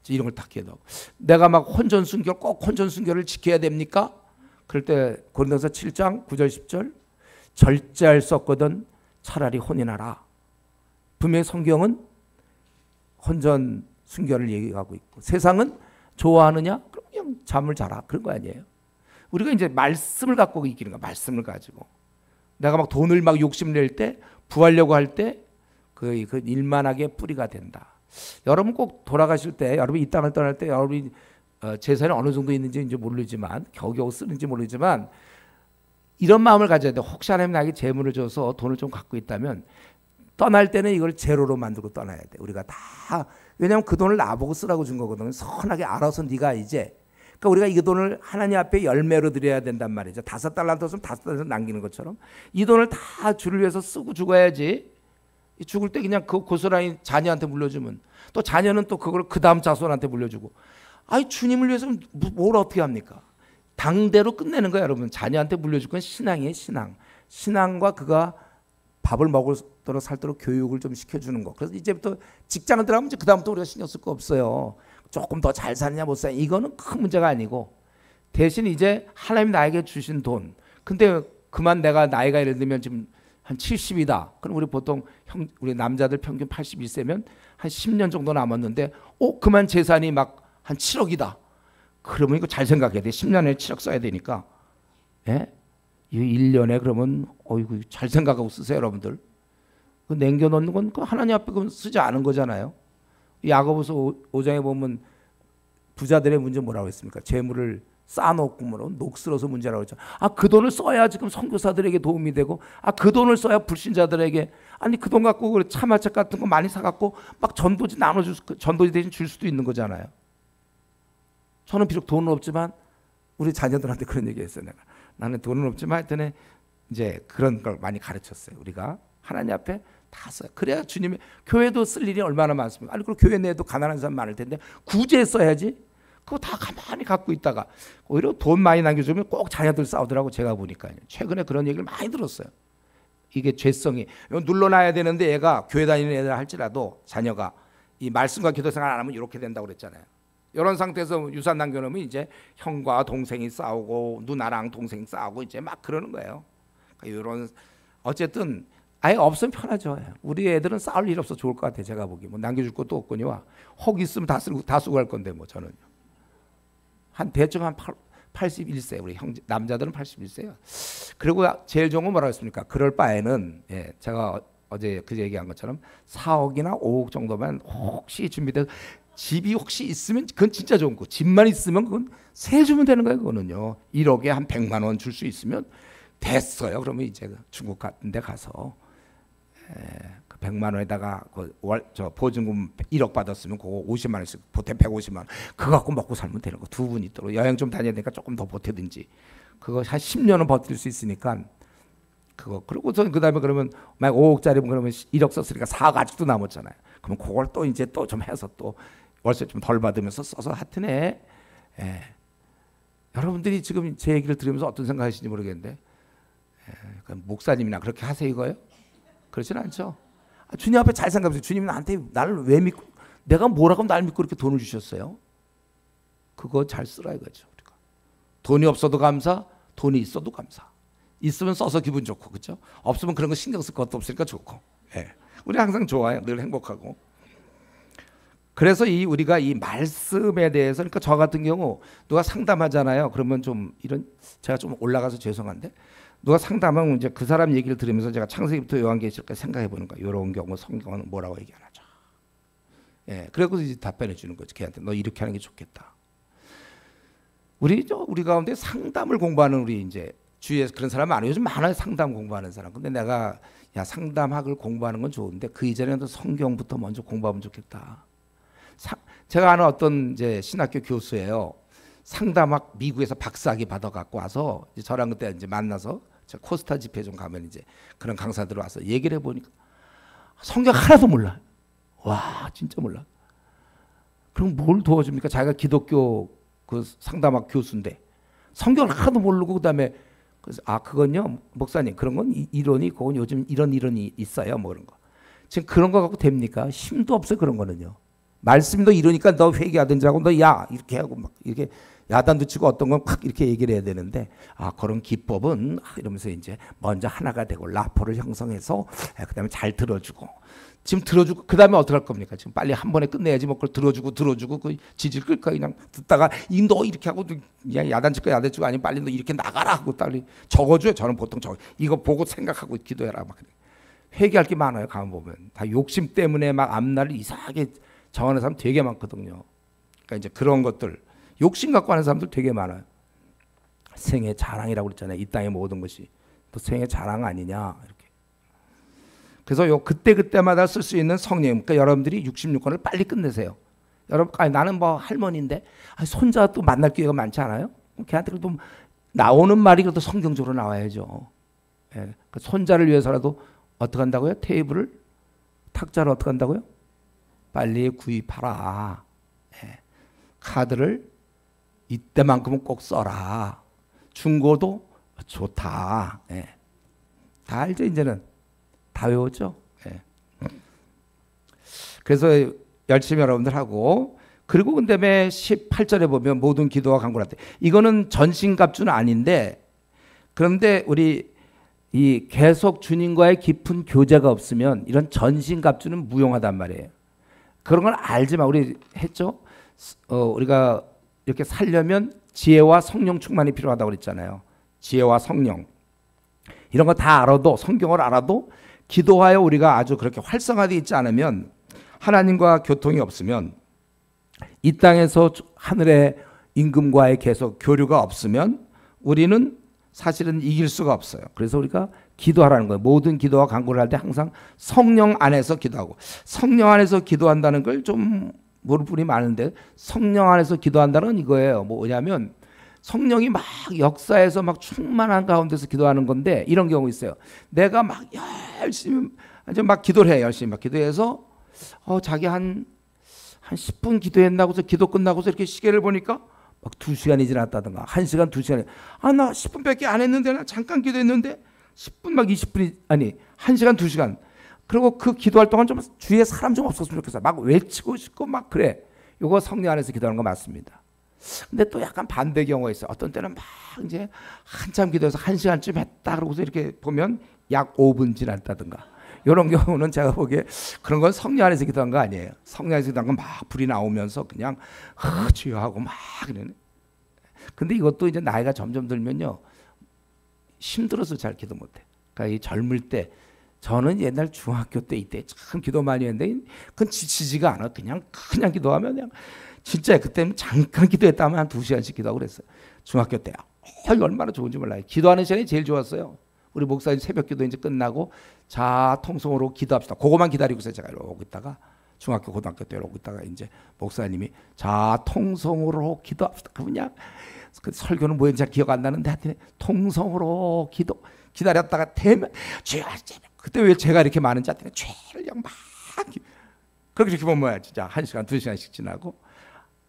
Speaker 1: 이런 걸 딱 해도 내가 막 혼전 순결 꼭 혼전 순결을 지켜야 됩니까? 그럴 때 고린도전서 7장 9절 10절 절제할 수 없거든 차라리 혼인하라. 분명히 성경은 혼전 순결을 얘기하고 있고 세상은 좋아하느냐? 그럼 그냥 잠을 자라. 그런 거 아니에요. 우리가 이제 말씀을 갖고 이기는 거야. 말씀을 가지고. 내가 막 돈을 막 욕심낼 때 부하려고 할 때 그 일만하게 뿌리가 된다. 여러분 꼭 돌아가실 때 여러분 이 땅을 떠날 때 여러분이 재산이 어느 정도 있는지 이제 모르지만 겨우겨우 쓰는지 모르지만 이런 마음을 가져야 돼. 혹시 하나님 나에게 재물을 줘서 돈을 좀 갖고 있다면 떠날 때는 이걸 제로로 만들고 떠나야 돼. 우리가 다 왜냐하면 그 돈을 나보고 쓰라고 준 거거든. 선하게 알아서 네가 이제 그러니까 우리가 이 돈을 하나님 앞에 열매로 드려야 된단 말이죠. 5달란트였으면 5달란트 남기는 것처럼 이 돈을 다 주를 위해서 쓰고 죽어야지. 죽을 때 그냥 그 고스란히 자녀한테 물려주면 또 자녀는 또 그걸 그 다음 자손한테 물려주고 아이 주님을 위해서는 뭘 어떻게 합니까? 당대로 끝내는 거야 여러분. 자녀한테 물려줄 건 신앙이에요. 신앙과 그가 밥을 먹도록 살도록 교육을 좀 시켜주는 거. 그래서 이제부터 직장을 들어가면 그 다음부터 우리가 신경 쓸 거 없어요. 조금 더 잘 사느냐 못 사느냐 이거는 큰 문제가 아니고 대신 이제 하나님 나에게 주신 돈. 근데 그만 내가 나이가 예를 들면 지금 한 70이다. 그럼 우리 보통 우리 남자들 평균 81세면 한 10년 정도 남았는데 그만 재산이 막 한 7억이다. 그러면 이거 잘 생각해야 돼. 10년에 7억 써야 되니까. 예? 이 1년에 그러면 어이구 잘 생각하고 쓰세요, 여러분들. 그 남겨놓는 건 하나님 앞에 쓰지 않은 거잖아요. 야고보서 5장에 보면 부자들의 문제 뭐라고 했습니까? 재물을 쌓아놓고 녹슬어서 문제라고 했죠. 그 돈을 써야 지금 선교사들에게 도움이 되고 그 돈을 써야 불신자들에게 아니 그 돈 갖고 차마차 같은 거 많이 사갖고 막 전도지 전도지 대신 줄 수도 있는 거잖아요. 저는 비록 돈은 없지만 우리 자녀들한테 그런 얘기했어요. 나는 돈은 없지만 하여튼 이제 그런 걸 많이 가르쳤어요. 우리가 하나님 앞에 다 써요. 그래야 주님의 교회도 쓸 일이 얼마나 많습니까? 아니 그리고 교회 내에도 가난한 사람 많을 텐데 구제에 써야지. 그거 다 가만히 갖고 있다가 오히려 돈 많이 남겨주면 꼭 자녀들 싸우더라고 제가 보니까요. 최근에 그런 얘기를 많이 들었어요. 이게 죄성이 눌러놔야 되는데 얘가 교회 다니는 애들 할지라도 자녀가 이 말씀과 기도 생활 안 하면 이렇게 된다고 그랬잖아요. 이런 상태에서 유산 남겨놓으면 이제 형과 동생이 싸우고 누나랑 동생이 싸우고 이제 막 그러는 거예요. 그러니까 이런 어쨌든 아예 없으면 편하죠. 우리 애들은 싸울 일 없어 좋을 것 같아요. 제가 보기 뭐 남겨줄 것도 없거니와 혹 있으면 다 쓰고 갈 건데 뭐 저는요. 한 대충 한 81세 우리 형제 남자들은 81세요. 그리고 제일 좋은 건 뭐라고 했습니까? 그럴 바에는 제가 어제 그 얘기한 것처럼 4억이나 5억 정도만 혹시 준비돼서 집이 혹시 있으면 그건 진짜 좋은 거. 집만 있으면 그건 세 주면 되는 거예요. 그거는요. 1억에 한 100만 원 줄 수 있으면 됐어요. 그러면 이제 중국 같은 데 가서 그 100만 원에다가 저 보증금 1억 받았으면 그거 50만 원씩 보태 150만 원 그거 갖고 먹고 살면 되는 거. 두 분 있도록 여행 좀 다녀야 되니까 조금 더 보태든지 그거 한 10년은 버틸 수 있으니까 그거 그리고선 그다음에 그러면 만약 5억짜리면 그러면 1억 썼으니까 4억 아직도 남았잖아요. 그러면 그걸 또 이제 또 좀 해서 또 월세 좀 덜 받으면서 써서 하여튼에 여러분들이 지금 제 얘기를 들으면서 어떤 생각하시는지 모르겠는데 목사님이나 그렇게 하세요 이거예요? 그렇지는 않죠. 주님 앞에 잘 생각해보세요. 주님이 나한테 나를 왜 믿고 내가 뭐라고 날 믿고 이렇게 돈을 주셨어요? 그거 잘 쓰라 이거죠. 우리가. 돈이 없어도 감사, 돈이 있어도 감사. 있으면 써서 기분 좋고 그렇죠? 없으면 그런 거 신경 쓸 것도 없으니까 좋고. 우리 항상 좋아요. 늘 행복하고. 그래서 우리가 이 말씀에 대해서 그러니까 저 같은 경우 누가 상담하잖아요. 그러면 좀 이런 제가 좀 올라가서 죄송한데 누가 상담하면 이제 그 사람 얘기를 들으면서 제가 창세기부터 요한계시록까지 생각해 보는 거예요. 이런 경우 성경은 뭐라고 얘기하나죠. 그래서 이제 답변해 주는 거지. 걔한테 너 이렇게 하는 게 좋겠다. 우리 가운데 상담을 공부하는 우리 이제 주위에서 그런 사람 많아요. 요즘 많아요. 상담 공부하는 사람. 근데 내가 야 상담학을 공부하는 건 좋은데 그 이전에는 성경부터 먼저 공부하면 좋겠다. 제가 아는 어떤 이제 신학교 교수예요. 상담학 미국에서 박사학위 받아 갖고 와서 이제 저랑 그때 이제 만나서 제가 코스타 집회 좀 가면 이제 그런 강사들 와서 얘기를 해보니까 성경 하나도 몰라. 와 진짜 몰라. 그럼 뭘 도와줍니까? 자기가 기독교 그 상담학 교수인데 성경을 하나도 모르고 그다음에 그래서 그건요 목사님 그런 건 이론이 그건 요즘 이런 이론이 있어요 뭐 그런 거. 지금 그런 거 갖고 됩니까? 힘도 없어요 그런 거는요. 말씀도 이러니까 너 회개하든지 하고 너 야 이렇게 하고 막 이렇게 야단도 치고 어떤 건 팍 이렇게 얘기를 해야 되는데 그런 기법은 이러면서 이제 먼저 하나가 되고 라포를 형성해서 그다음에 잘 들어주고 지금 들어주고 그다음에 어떻게 할 겁니까? 지금 빨리 한 번에 끝내야지 뭐 그걸 들어주고 그 지질 끌까 그냥 듣다가 너 이렇게 하고 그냥 야단 칠 거야 야단 치고 아니면 빨리 너 이렇게 나가라 하고 빨리 적어줘요. 저는 보통 이거 보고 생각하고 기도해라 막 그래. 회개할 게 많아요. 가만 보면 다 욕심 때문에 막 앞날을 이상하게 정하는 사람 되게 많거든요. 그러니까 이제 그런 것들 욕심 갖고 하는 사람들 되게 많아요. 생의 자랑이라고 그랬잖아요. 이 땅의 모든 것이 또 생의 자랑 아니냐 이렇게. 그래서 그때마다 쓸 수 있는 성령. 그러니까 여러분들이 66권을 빨리 끝내세요. 여러분 나는 뭐 할머니인데 손자 또 만날 기회가 많지 않아요? 걔한테 또 나오는 말이 그래도 성경적으로 나와야죠. 그 손자를 위해서라도 어떻게 한다고요? 테이블을 탁자를 어떻게 한다고요? 빨리 구입하라. 카드를 이때만큼은 꼭 써라. 중고도 좋다. 다 알죠 이제는. 다 외웠죠. 그래서 열심히 여러분들 하고 그리고 그다음에 18절에 보면 모든 기도와 간구할 때 이거는 전신갑주는 아닌데 그런데 우리 이 계속 주님과의 깊은 교제가 없으면 이런 전신갑주는 무용하단 말이에요. 그런 걸 알지만 우리 했죠. 우리가 이렇게 살려면 지혜와 성령 충만이 필요하다고 그랬잖아요. 지혜와 성령 이런 거 다 알아도 성경을 알아도 기도하여 우리가 아주 그렇게 활성화되어 있지 않으면 하나님과 교통이 없으면 이 땅에서 하늘의 임금과의 계속 교류가 없으면 우리는 사실은 이길 수가 없어요. 그래서 우리가 기도하라는 거예요. 모든 기도와 간구를 할 때 항상 성령 안에서 기도하고 성령 안에서 기도한다는 걸 좀 모르는 분이 많은데 성령 안에서 기도한다는 이거예요. 뭐냐면 성령이 막 역사에서 막 충만한 가운데서 기도하는 건데 이런 경우 있어요. 내가 막 열심히 막 기도를 해. 열심히 막 기도해서 자기 한 10분 기도했나고서 기도 끝나고서 이렇게 시계를 보니까 막 2시간이 지났다든가 1시간 2시간 나 10분밖에 안 했는데 나 잠깐 기도했는데 10분 막 20분이 아니 1시간 2시간 그리고 그 기도할 동안 좀 주위에 사람 좀 없었으면 좋겠어. 막 외치고 싶고 막 그래. 이거 성령 안에서 기도하는 거 맞습니다. 근데 또 약간 반대 경우가 있어요. 어떤 때는 막 이제 한참 기도해서 1시간쯤 했다 그러고서 이렇게 보면 약 5분 지났다든가 이런 경우는 제가 보기에 그런 건 성령 안에서 기도한 거 아니에요. 성령 안에서 기도한 건 막 불이 나오면서 그냥 주여 하고 막 그러네. 근데 이것도 이제 나이가 점점 들면요 힘들어서 잘 기도 못해. 그러니까 이 젊을 때 저는 옛날 중학교 때 이때 참 기도 많이 했는데 그건 지치지가 않아. 그냥 기도하면 그냥 진짜 그때는 잠깐 기도했다면 한 2시간씩 기도하고 그랬어요. 중학교 때. 얼마나 좋은지 몰라요. 기도하는 시간이 제일 좋았어요. 우리 목사님 새벽 기도 이제 끝나고 자 통성으로 기도합시다. 그거만 기다리고서 제가 이러고 있다가 중학교 고등학교 때 이러고 있다가 이제 목사님이 자 통성으로 기도합시다. 그냥 그 설교는 뭐였는지 잘 기억 안 나는데 하여튼 통성으로 기다렸다가 되면 주여 그때 왜 제가 이렇게 많은지 하여튼 죄를 그냥 막 그렇게 보면 뭐야 진짜 1시간 2시간씩 지나고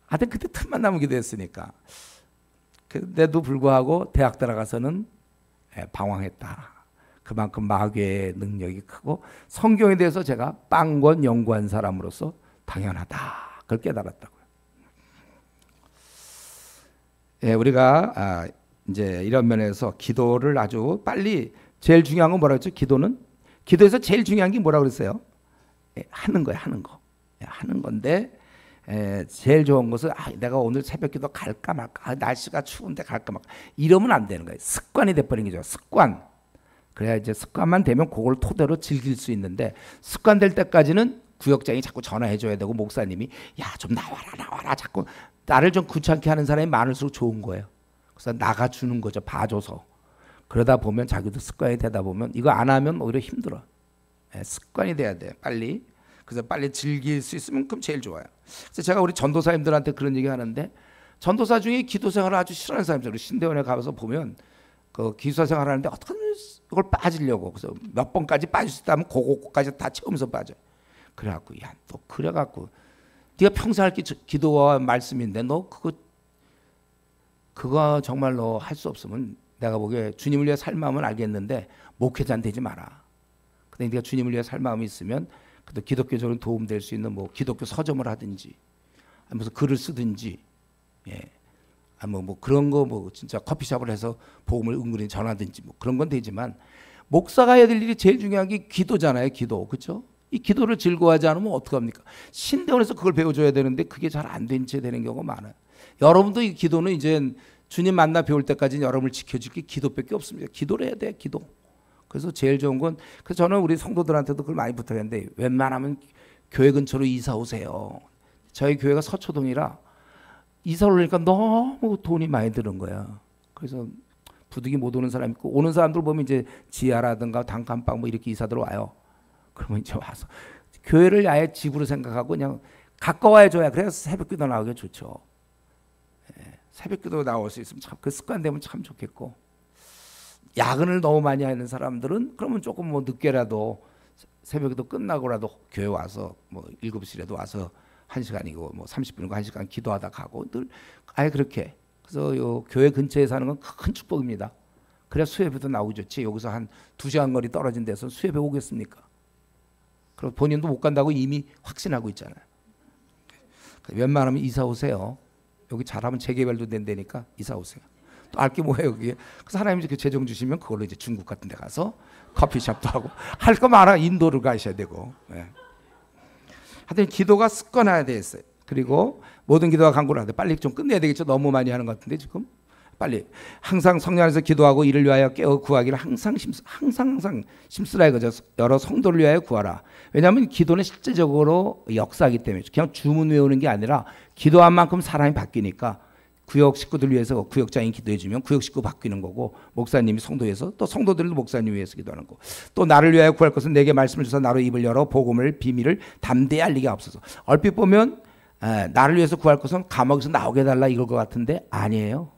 Speaker 1: 하여튼 그때 틈만 나면 기도했으니까. 그런데도 불구하고 대학 들어가서는 방황했다. 그만큼 마귀의 능력이 크고 성경에 대해서 제가 빵권 연구한 사람으로서 당연하다. 그걸 깨달았다고요. 우리가 이제 이런 면에서 기도를 아주 빨리 제일 중요한 건 뭐라고 했죠? 기도에서 제일 중요한 게 뭐라고 그랬어요? 하는 거예요. 하는 건데 제일 좋은 것은 내가 오늘 새벽기도 갈까 말까 날씨가 추운데 갈까 말까 이러면 안 되는 거예요. 습관이 돼버린 거죠. 습관. 그래야 이제 습관만 되면 그걸 토대로 즐길 수 있는데 습관 될 때까지는 구역장이 자꾸 전화해줘야 되고 목사님이 야 좀 나와라 자꾸 나를 좀 귀찮게 하는 사람이 많을수록 좋은 거예요. 그래서 나가주는 거죠. 봐줘서. 그러다 보면 자기도 습관이 되다 보면 이거 안 하면 오히려 힘들어. 습관이 돼야 돼. 빨리. 그래서 빨리 즐길 수 있으면 그럼 제일 좋아요. 그래서 제가 우리 전도사님들한테 그런 얘기 하는데 전도사 중에 기도 생활을 아주 싫어하는 사람이 있어요. 신대원에 가서 보면 그 기숙사 생활하는데 어떻게 이걸 빠지려고 그래서 몇 번까지 빠질 수 있다면 그거까지 다 채우면서 빠져. 그래갖고 야 너 그래갖고 네가 평생 할 기도와 말씀인데 너 그거 정말로 할 수 없으면 내가 보기에 주님을 위해 살 마음은 알겠는데 목회자는 되지 마라. 근데 네가 주님을 위해 살 마음이 있으면 그래도 기독교적으로 도움될 수 있는 뭐 기독교 서점을 하든지 무슨 글을 쓰든지 뭐 그런 거 뭐 진짜 커피숍을 해서 복음을 은근히 전하든지 뭐 그런 건 되지만 목사가 해야 될 일이 제일 중요한 게 기도잖아요. 기도. 그렇죠? 이 기도를 즐거워하지 않으면 어떡합니까? 신대원에서 그걸 배워줘야 되는데 그게 잘 안 된 채 되는 경우가 많아요. 여러분도 이 기도는 이제 주님 만나 배울 때까지는 여러분을 지켜줄 게 기도밖에 없습니다. 기도를 해야 돼요. 기도. 그래서 제일 좋은 건 그래서 저는 우리 성도들한테도 그걸 많이 부탁했는데 웬만하면 교회 근처로 이사 오세요. 저희 교회가 서초동이라 이사 오려니까 너무 돈이 많이 드는 거야. 그래서 부득이 못 오는 사람 있고 오는 사람들 보면 이제 지하라든가 단칸방 뭐 이렇게 이사들 와요. 그러면 이제 와서 교회를 아예 집으로 생각하고 그냥 가까워야 줘야 그래서 새벽기도 나오기 좋죠. 새벽기도 나올 수 있으면 참 그 습관 되면 참 좋겠고 야근을 너무 많이 하는 사람들은 그러면 조금 뭐 늦게라도 새벽기도 끝나고라도 교회 와서 뭐 7시라도 와서 1시간이고 뭐 30분이고 1시간 기도하다 가고 늘 아예 그렇게 그래서 요 교회 근처에 사는 건 큰 축복입니다. 그래야 수협에도 나오기 좋지 여기서 한 2시간 거리 떨어진 데서 수협에 오겠습니까? 그리고 본인도 못 간다고 이미 확신하고 있잖아요. 웬만하면 이사 오세요. 여기 잘하면 재개발도 된다니까 이사 오세요. 또 알 게 뭐예요 여기. 그래서 하나님이 이렇게 재정 주시면 그걸로 이제 중국 같은 데 가서 커피숍도 하고 할 거 많아. 인도를 가셔야 되고. 하여튼 기도가 습관화돼야 되겠어요. 그리고 모든 기도가 간구를 하되 빨리 좀 끝내야 되겠죠. 너무 많이 하는 것 같은데 지금. 빨리 항상 성령 안에서 기도하고 이를 위하여 깨어 구하기를 항상 심쓰라 이거죠. 여러 성도를 위하여 구하라. 왜냐하면 기도는 실제적으로 역사이기 때문에 그냥 주문 외우는 게 아니라 기도한 만큼 사람이 바뀌니까 구역 식구들 위해서 구역장이 기도해 주면 구역 식구 바뀌는 거고 목사님이 성도 위해서 또 성도들도 목사님 위해서 기도하는 거. 또 나를 위하여 구할 것은 내게 말씀을 주사 나로 입을 열어 복음을 비밀을 담대히 알리게 하옵소서. 얼핏 보면 나를 위해서 구할 것은 감옥에서 나오게 해달라 이걸 것 같은데 아니에요.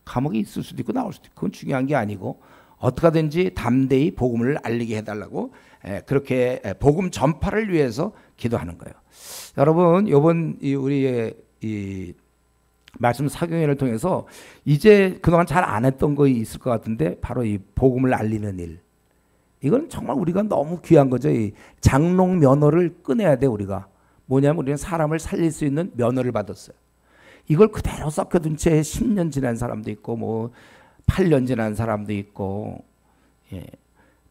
Speaker 1: 감옥에 있을 수도 있고 나올 수도 있고 그건 중요한 게 아니고 어떻게든지 담대히 복음을 알리게 해달라고 그렇게 복음 전파를 위해서 기도하는 거예요. 여러분 이번 우리의 이 말씀 사경회를 통해서 이제 그동안 잘 안 했던 거 있을 것 같은데 바로 이 복음을 알리는 일 이건 정말 우리가 너무 귀한 거죠. 이 장롱 면허를 꺼내야 돼 우리가 뭐냐면 우리는 사람을 살릴 수 있는 면허를 받았어요. 이걸 그대로 썩혀둔 채 10년 지난 사람도 있고 뭐 8년 지난 사람도 있고, 예.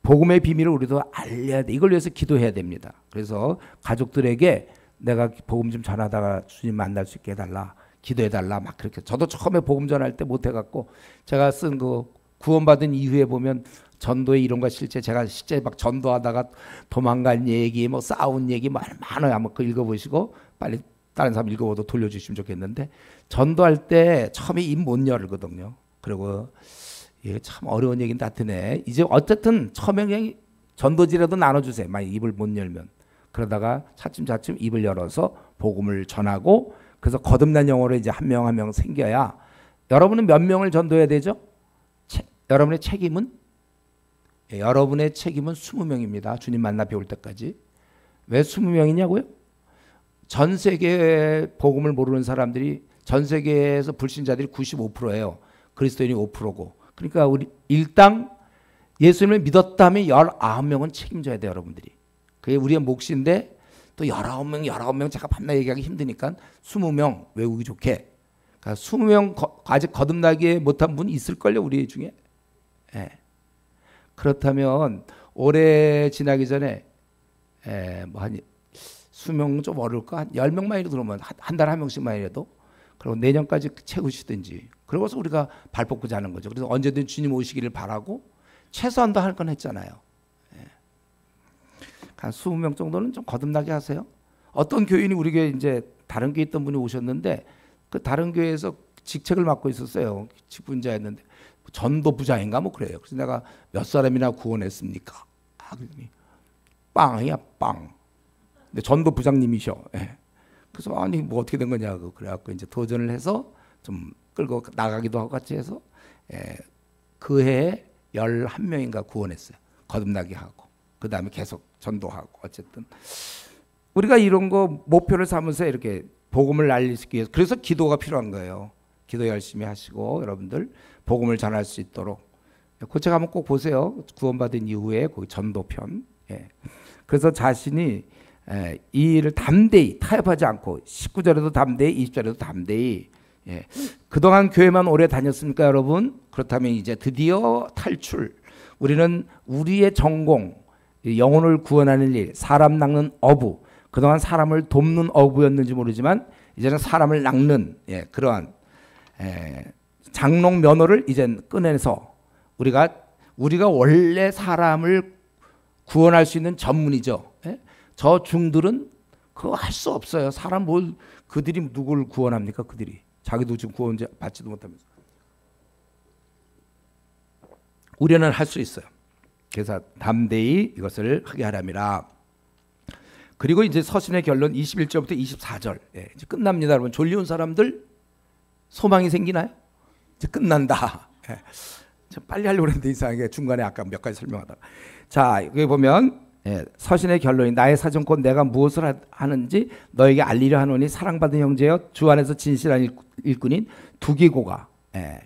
Speaker 1: 복음의 비밀을 우리도 알려야 돼. 이걸 위해서 기도해야 됩니다. 그래서 가족들에게 내가 복음 좀 전하다가 주님 만날 수 있게 해달라, 기도해달라, 막 그렇게. 저도 처음에 복음 전할 때 못해갖고 제가 쓴 그 구원받은 이후에 보면 전도의 이론과 실제, 제가 실제 막 전도하다가 도망간 얘기, 뭐 싸운 얘기 많아요. 한번 그거 읽어보시고 빨리 다른 사람 읽어보도 돌려주시면 좋겠는데, 전도할 때 처음에 입 못 열거든요. 그리고 이게 참 어려운 얘기는 다 드네. 이제 어쨌든 처음에 그냥 전도지라도 나눠주세요. 만약 입을 못 열면. 그러다가 차츰차츰 입을 열어서 복음을 전하고, 그래서 거듭난 영혼으로 이제 한 명 한 명 생겨야. 여러분은 몇 명을 전도해야 되죠? 여러분의 책임은? 예, 여러분의 책임은 20명입니다. 주님 만나 배울 때까지. 왜 20명이냐고요? 전 세계 복음을 모르는 사람들이, 전 세계에서 불신자들이 95%예요. 그리스도인이 5%고. 그러니까 우리 일당 예수님을 믿었다면 19명은 책임져야 돼요, 여러분들이. 그게 우리의 몫인데, 또 19명 잠깐 밤낮 얘기하기 힘드니까 20명 외우기 좋게. 그러니까 20명 아직 거듭나기 못한 분 있을걸요, 우리 중에. 예. 그렇다면 올해 지나기 전에 뭐 한 수명 좀 어려울까? 한 10명만이라도 들어오면 한 달에 한 명씩만이라도, 그리고 내년까지 채우시든지. 그러고서 우리가 발 뻗고 자는 거죠. 그래서 언제든 주님 오시기를 바라고 최소한도 할 건 했잖아요. 예. 한 20명 정도는 좀 거듭나게 하세요. 어떤 교인이 우리 교회 이제 다른 교회 있던 분이 오셨는데, 그 다른 교회에서 직책을 맡고 있었어요. 직분자였는데 전도부장인가 뭐 그래요. 그래서 내가 몇 사람이나 구원했습니까? 그랬더니 빵이야, 빵. 근데 전도부장님이셔. 예. 그래서 아니 뭐 어떻게 된 거냐고. 그래갖고 이제 도전을 해서 좀 끌고 나가기도 하고 같이 해서, 그 해에 11명인가 구원했어요. 거듭나게 하고. 그 다음에 계속 전도하고. 어쨌든 우리가 이런 거 목표를 삼으면서 이렇게 복음을 알리기 위해서, 그래서 기도가 필요한 거예요. 기도 열심히 하시고 여러분들 복음을 전할 수 있도록. 그 책 한번 꼭 보세요. 구원받은 이후에 거기 전도편. 예. 그래서 자신이 이 일을 담대히 타협하지 않고 19절에도 담대히 20절에도 담대히. 예. 그동안 교회만 오래 다녔습니까 여러분? 그렇다면 이제 드디어 탈출. 우리는 우리의 전공, 영혼을 구원하는 일, 사람 낚는 어부. 그동안 사람을 돕는 어부였는지 모르지만 이제는 사람을 낚는, 그러한 장롱 면허를 이젠 꺼내서 우리가 원래 사람을 구원할 수 있는 전문이죠. 저 중들은 그거 할 수 없어요. 사람 그들이 누구를 구원합니까? 그들이 자기도 지금 구원 받지도 못하면서. 우리는 할 수 있어요. 그래서 담대히 이것을 하게 하람이라. 그리고 이제 서신의 결론 21절부터 24절. 이제 끝납니다. 여러분, 졸려온 사람들 소망이 생기나요? 이제 끝난다. 좀 빨리 하려고 했는데 이상하게 중간에 아까 몇 가지 설명하다가. 자, 여기 보면 서신의 결론이 나의 사정곧 내가 무엇을 하는지 너에게 알리려 하노니 사랑받은 형제여 주 안에서 진실한 일꾼인 두기고가,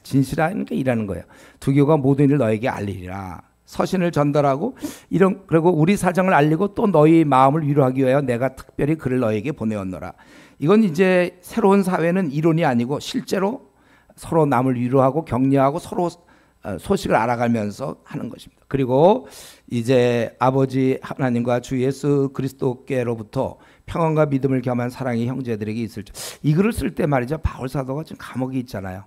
Speaker 1: 진실한 게 일하는 거예요. 두기고가 모든 일을 너에게 알리리라. 서신을 전달하고 그리고 우리 사정을 알리고 또 너희 마음을 위로하기 위하여 내가 특별히 그를 너에게 보내었노라. 이건 이제 새로운 사회는 이론이 아니고 실제로 서로 남을 위로하고 격려하고 서로 소식을 알아가면서 하는 것입니다. 그리고 이제 아버지 하나님과 주 예수 그리스도께로부터 평안과 믿음을 겸한 사랑이 형제들에게 있을 줄. 이 글을 쓸 때 말이죠, 바울 사도가 지금 감옥에 있잖아요.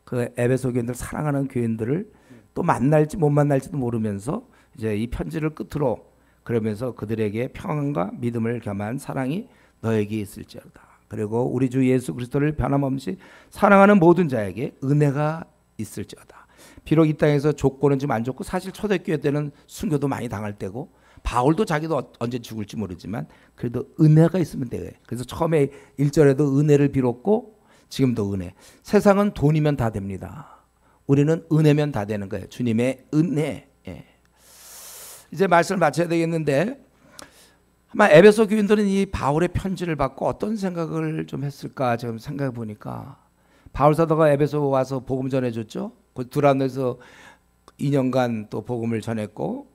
Speaker 1: 그 에베소 교인들, 사랑하는 교인들을 또 만날지 못 만날지도 모르면서 이제 이 편지를 끝으로 그러면서 그들에게 평안과 믿음을 겸한 사랑이 너에게 있을지어다. 그리고 우리 주 예수 그리스도를 변함없이 사랑하는 모든 자에게 은혜가 있을지어다. 비록 이 땅에서 조건은 좀 안 좋고 사실 초대교회 때는 순교도 많이 당할 때고 바울도 자기도 언제 죽을지 모르지만 그래도 은혜가 있으면 돼요. 그래서 처음에 1절에도 은혜를 빌었고 지금도 은혜. 세상은 돈이면 다 됩니다. 우리는 은혜면 다 되는 거예요. 주님의 은혜. 이제 말씀을 마쳐야 되겠는데, 아마 에베소 교인들은 이 바울의 편지를 받고 어떤 생각을 좀 했을까 지금 생각해 보니까, 바울 사도가 에베소 와서 복음 전해줬죠. 그 두란노에서 2년간 또 복음을 전했고,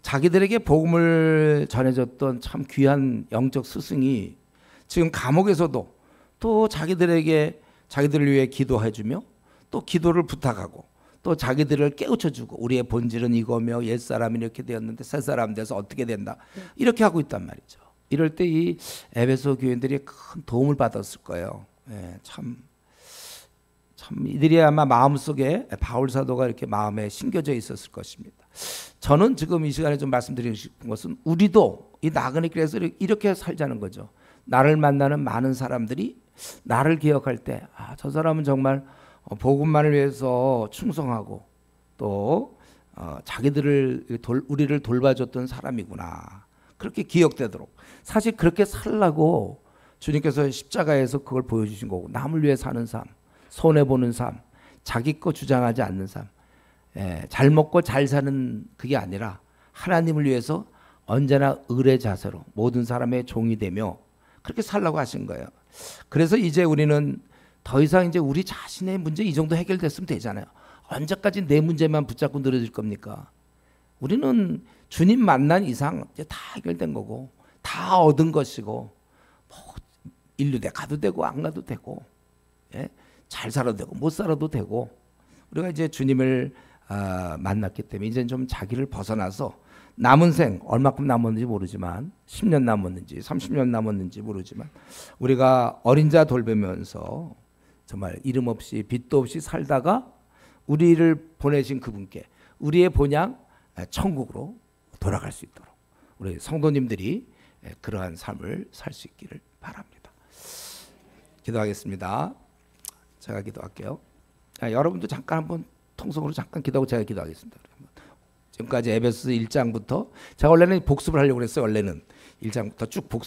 Speaker 1: 자기들에게 복음을 전해줬던 참 귀한 영적 스승이 지금 감옥에서도 또 자기들을 위해 기도해주며 또 기도를 부탁하고 또 자기들을 깨우쳐주고 우리의 본질은 이거며 옛사람이 이렇게 되었는데 새사람 돼서 어떻게 된다 이렇게 하고 있단 말이죠. 이럴 때 이 에베소 교인들이 큰 도움을 받았을 거예요. 참 이들이 아마 마음속에 바울 사도가 이렇게 마음에 심겨져 있었을 것입니다. 저는 지금 이 시간에 좀 말씀드리고 싶은 것은 우리도 이 나그네 길에서 이렇게 살자는 거죠. 나를 만나는 많은 사람들이 나를 기억할 때 저 사람은 정말 복음만을 위해서 충성하고 또 우리를 돌봐줬던 사람이구나. 그렇게 기억되도록. 사실 그렇게 살라고 주님께서 십자가에서 그걸 보여주신 거고 남을 위해 사는 삶, 손해보는 삶, 자기 거 주장하지 않는 삶, 잘 먹고 잘 사는 그게 아니라 하나님을 위해서 언제나 을의 자세로 모든 사람의 종이 되며 그렇게 살라고 하신 거예요. 그래서 이제 우리는 더 이상 이제 우리 자신의 문제 이 정도 해결됐으면 되잖아요. 언제까지 내 문제만 붙잡고 늘어질 겁니까? 우리는 주님 만난 이상 이제 다 해결된 거고 다 얻은 것이고 뭐 인류대 가도 되고 안 가도 되고 잘 살아도 되고 못 살아도 되고 우리가 이제 주님을 만났기 때문에 이제 좀 자기를 벗어나서 남은 생 얼마큼 남았는지 모르지만 10년 남았는지 30년 남았는지 모르지만 우리가 어린 자 돌보면서 정말 이름 없이 빚도 없이 살다가 우리를 보내신 그분께 우리의 본향 천국으로 돌아갈 수 있도록 우리 성도님들이 그러한 삶을 살 수 있기를 바랍니다. 기도하겠습니다. 제가 기도할게요. 여러분도 잠깐 한번 통성으로 잠깐 기도하고 제가 기도하겠습니다. 지금까지 에베소 1장부터 제가 원래는 복습을 하려고 했어요. 원래는 1장부터 쭉 복습